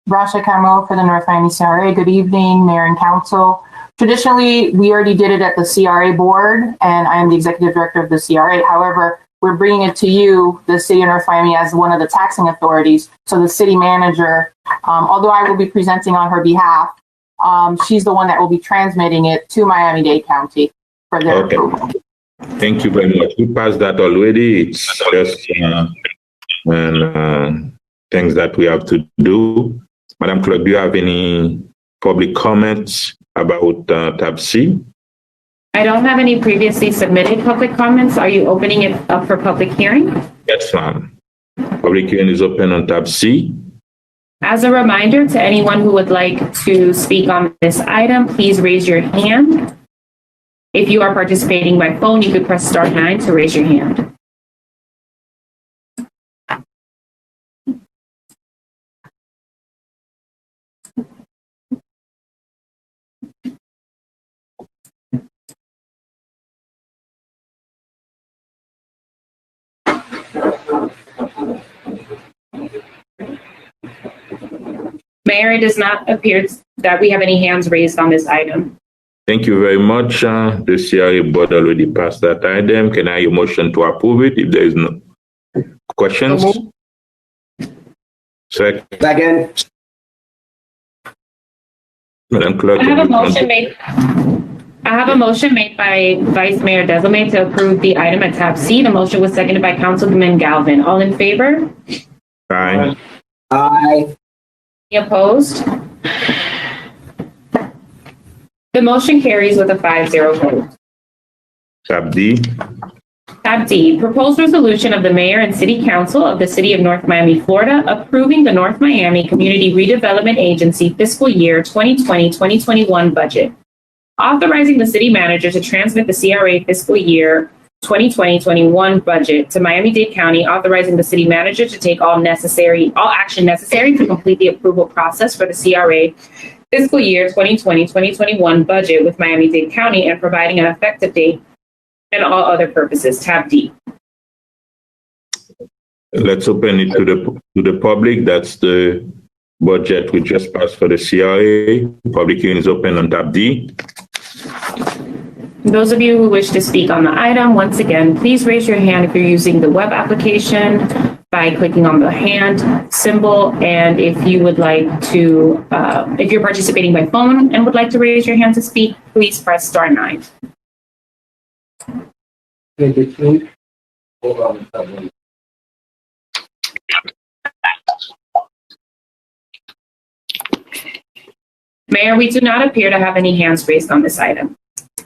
Rasha Carmel for the North Miami CRA. Good evening, Mayor and Council. Traditionally, we already did it at the CRA board, and I am the Executive Director of the CRA. However, we're bringing it to you, the City of North Miami, as one of the taxing authorities. So the city manager, although I will be presenting on her behalf, she's the one that will be transmitting it to Miami-Dade County for their approval. Thank you very much. We passed that already. It's just things that we have to do. Madam Clerk, do you have any public comments about tab C? I don't have any previously submitted public comments. Are you opening it up for public hearing? Yes, ma'am. Public hearing is open on tab C. As a reminder to anyone who would like to speak on this item, please raise your hand. If you are participating by phone, you could press *9 to raise your hand. Mayor, it does not appear that we have any hands raised on this item. Thank you very much. The CRA board already passed that item. Can I have a motion to approve it if there is no questions? Second. Madam Clerk. I have a motion made by Vice Mayor Desilme to approve the item at tab C. The motion was seconded by Councilman Galvin. All in favor? Aye. Aye. Any opposed? The motion carries with a 5-0 vote. Tab D. Tab D, proposed resolution of the Mayor and City Council of the City of North Miami, Florida, approving the North Miami Community Redevelopment Agency fiscal year 2020-2021 budget. Authorizing the city manager to transmit the CRA fiscal year 2020-21 budget to Miami-Dade County, authorizing the city manager to take all action necessary to complete the approval process for the CRA fiscal year 2020-2021 budget with Miami-Dade County and providing an effective date and all other purposes. Tab D. Let's open it to the public. That's the budget we just passed for the CRA. Public hearing is open on tab D. Those of you who wish to speak on the item, once again, please raise your hand if you're using the web application by clicking on the hand symbol. And if you would like to, if you're participating by phone and would like to raise your hand to speak, please press *9. Mayor, we do not appear to have any hands raised on this item.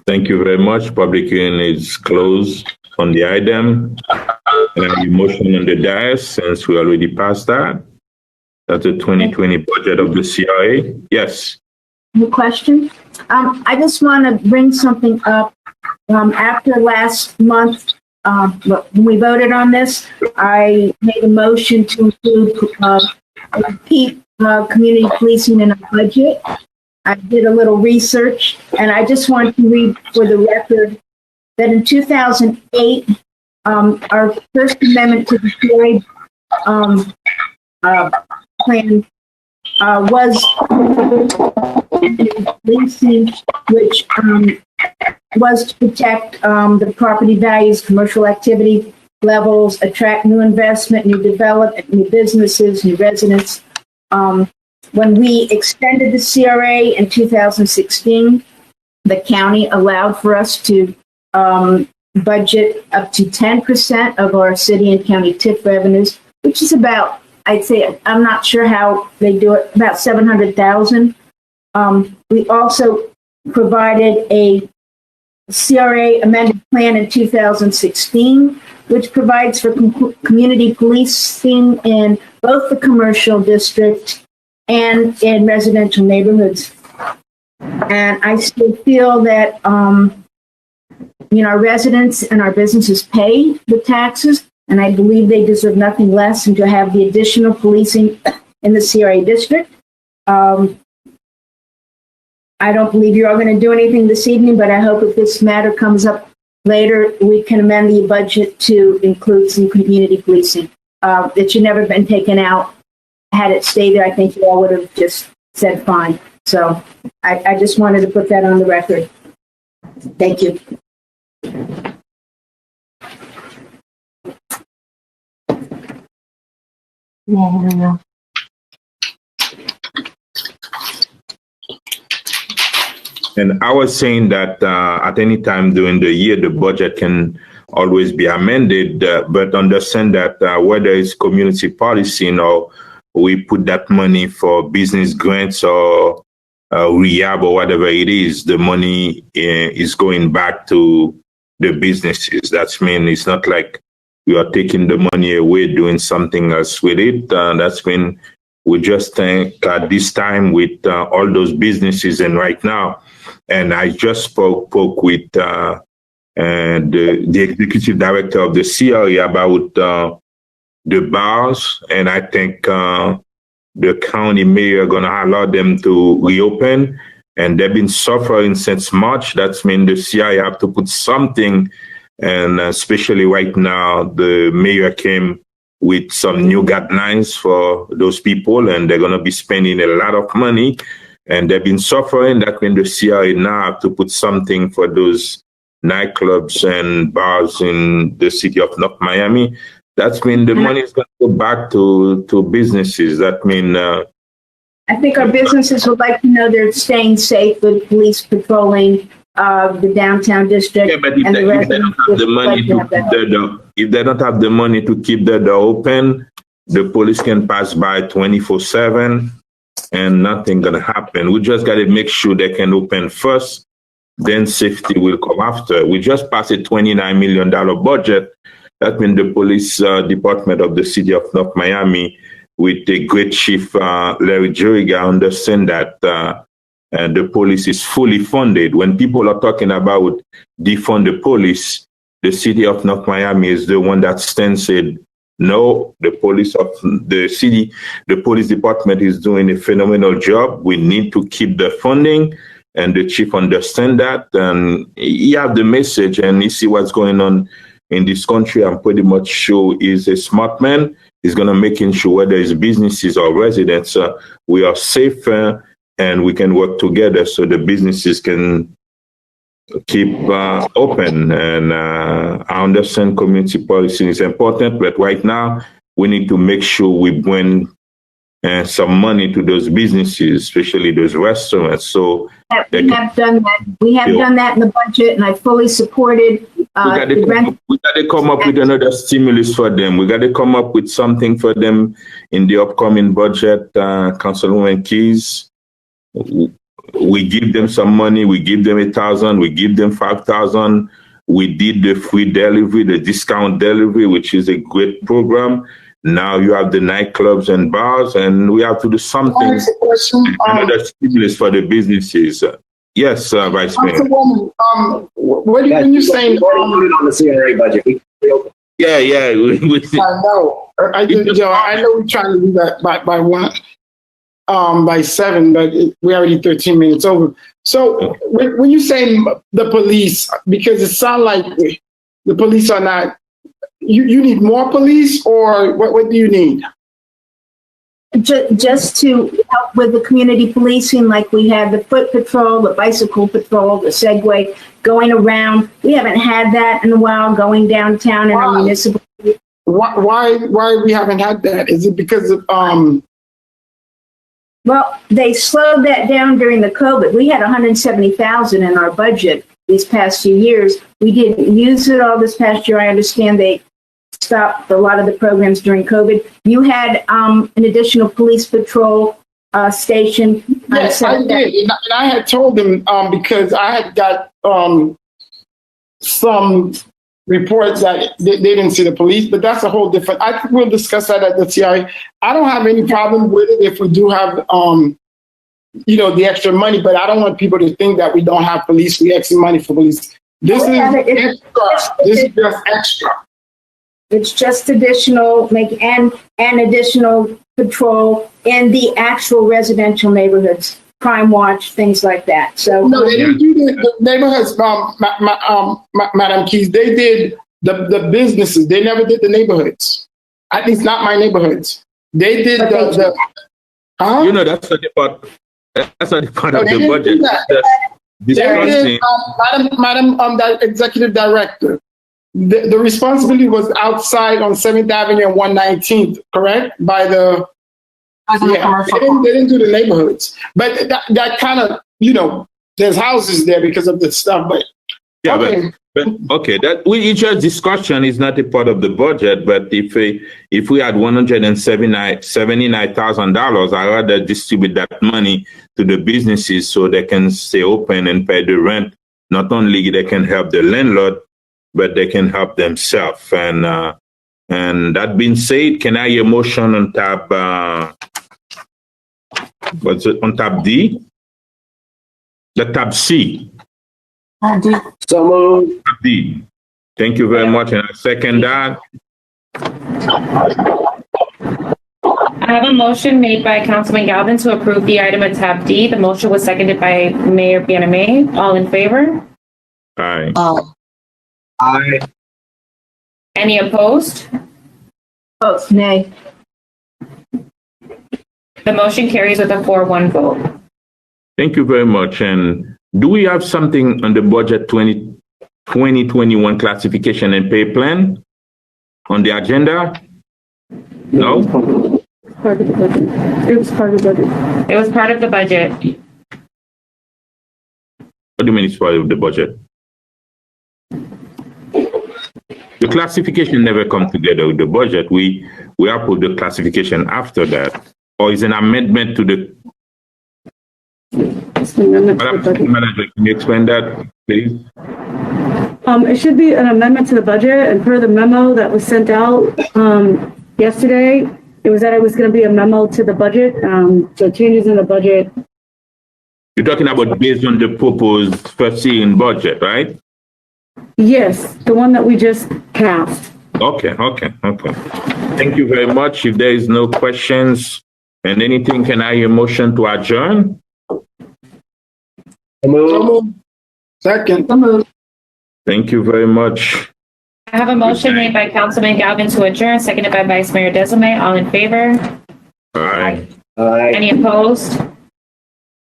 Thank you very much. Public hearing is closed on the item. And I motion on the dais since we already passed that. That's the 2020 budget of the CRA. Yes. Any question? I just want to bring something up. After last month, when we voted on this, I made a motion to include repeat community policing in a budget. I did a little research, and I just want to read for the record that in 2008, our First Amendment to the CRA plan was policing, which was to protect the property values, commercial activity levels, attract new investment, new development, new businesses, new residents. When we extended the CRA in 2016, the county allowed for us to budget up to 10% of our city and county TIF revenues, which is about, I'd say, I'm not sure how they do it, about $700,000. We also provided a CRA amended plan in 2016, which provides for community policing in both the commercial district and in residential neighborhoods. And I still feel that, our residents and our businesses pay the taxes, and I believe they deserve nothing less than to have the additional policing in the CRA district. I don't believe you're all going to do anything this evening, but I hope if this matter comes up later, we can amend the budget to include some community policing. It should never have been taken out. Had it stayed there, I think you all would have just said fine. So I just wanted to put that on the record. Thank you. And I was saying that at any time during the year, the budget can always be amended, but understand that whether it's community policing or we put that money for business grants or rehab or whatever it is, the money is going back to the businesses. That's mean it's not like we are taking the money away, doing something else with it. That's when we just think at this time with all those businesses and right now, and I just spoke with the executive director of the CRE about the bars, and I think the county mayor going to allow them to reopen, and they've been suffering since March. That's mean the CRE have to put something, and especially right now, the mayor came with some new guidelines for those people, and they're going to be spending a lot of money, and they've been suffering. That means the CRA now have to put something for those nightclubs and bars in the city of North Miami. That means the money is going to go back to businesses. That means I think our businesses would like to know they're staying safe with police patrolling the downtown district. Yeah, but if they don't have the money to keep their door, if they don't have the money to keep their door open, the police can pass by 24/7, and nothing gonna happen. We just gotta make sure they can open first, then safety will come after. We just passed a $29 million budget. That means the police department of the city of North Miami, with the great chief Larry Juriga, understand that. And the police is fully funded. When people are talking about defund the police, the city of North Miami is the one that stands said, no, the police of the city, the police department is doing a phenomenal job. We need to keep the funding, and the chief understand that. And he have the message, and he see what's going on in this country. I'm pretty much sure he's a smart man. He's going to making sure whether it's businesses or residents, we are safe. And we can work together so the businesses can keep open. And I understand community policing is important, but right now we need to make sure we bring some money to those businesses, especially those restaurants. So we have done that. We have done that in the budget, and I fully supported. We got to come up with another stimulus for them. We got to come up with something for them in the upcoming budget. Councilwoman Keys. We give them some money. We give them 1,000. We give them 5,000. We did the free delivery, the discount delivery, which is a great program. Now you have the nightclubs and bars, and we have to do something. Another stimulus for the businesses. Yes, Vice Mayor. What are you saying? On the CRA budget. Yeah. I know. I know we're trying to do that by one. By 7, but we're already 13 minutes over. So when you say the police, because it sounds like the police are not, you need more police, or what do you need? Just to help with the community policing, like we have the foot patrol, the bicycle patrol, the Segway going around. We haven't had that in a while, going downtown in our municipal. Why we haven't had that? Is it because of Well, they slowed that down during the COVID. We had $170,000 in our budget these past few years. We didn't use it all this past year. I understand they stopped a lot of the programs during COVID. You had an additional police patrol station. Yes, I did. And I had told them because I had got some reports that they didn't see the police, but that's a whole different. I think we'll discuss that at the CRA. I don't have any problem with it if we do have, the extra money, but I don't want people to think that we don't have police. We extra money for police. This is extra. This is just extra. It's just additional, and additional patrol in the actual residential neighborhoods. Crime Watch, things like that. So no, they didn't do the neighborhoods, Madam Keys. They did the businesses. They never did the neighborhoods. At least not my neighborhoods. They did the You know, that's not the part. That's not the part of the budget. Madam, that executive director. The responsibility was outside on 7th Avenue and 119th, correct? By the they didn't do the neighborhoods, but that kind of there's houses there because of the stuff, but Yeah, okay. but okay, that it's just discussion is not a part of the budget. But if we had $179,000, I rather distribute that money to the businesses so they can stay open and pay the rent. Not only they can help the landlord, but they can help themselves. And that being said, can I hear a motion on tab? What's it on tab D? The tab C. So moved. Tab D. Thank you very much, and I second that. I have a motion made by Councilman Galvin to approve the item at tab D. The motion was seconded by Mayor Bianame. All in favor? Aye. Aye. Any opposed? Votes nay. The motion carries with a 4-1 vote. Thank you very much. And do we have something on the budget 2021 classification and pay plan on the agenda? No? Part of the budget. It was part of the budget. It was part of the budget. What do you mean it's part of the budget? The classification never come together with the budget. We have put the classification after that, or is an amendment to the. It's an amendment to the Madam budget. Manager, can you explain that, please? It should be an amendment to the budget, and per the memo that was sent out yesterday, it was that it was going to be a memo to the budget, so changes in the budget. You're talking about based on the proposed first year in budget, right? Yes, the one that we just passed. Okay. Thank you very much. If there is no questions and anything, can I hear a motion to adjourn? Second. Thank you very much. I have a motion made by Councilman Galvin to adjourn, seconded by Vice Mayor Desame. All in favor? Aye. Any opposed?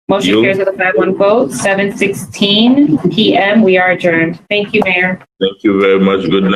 Motion You. carries with a 5-1 vote. 7:16 p.m. We are adjourned. Thank you, Mayor. Thank you very much. Good night.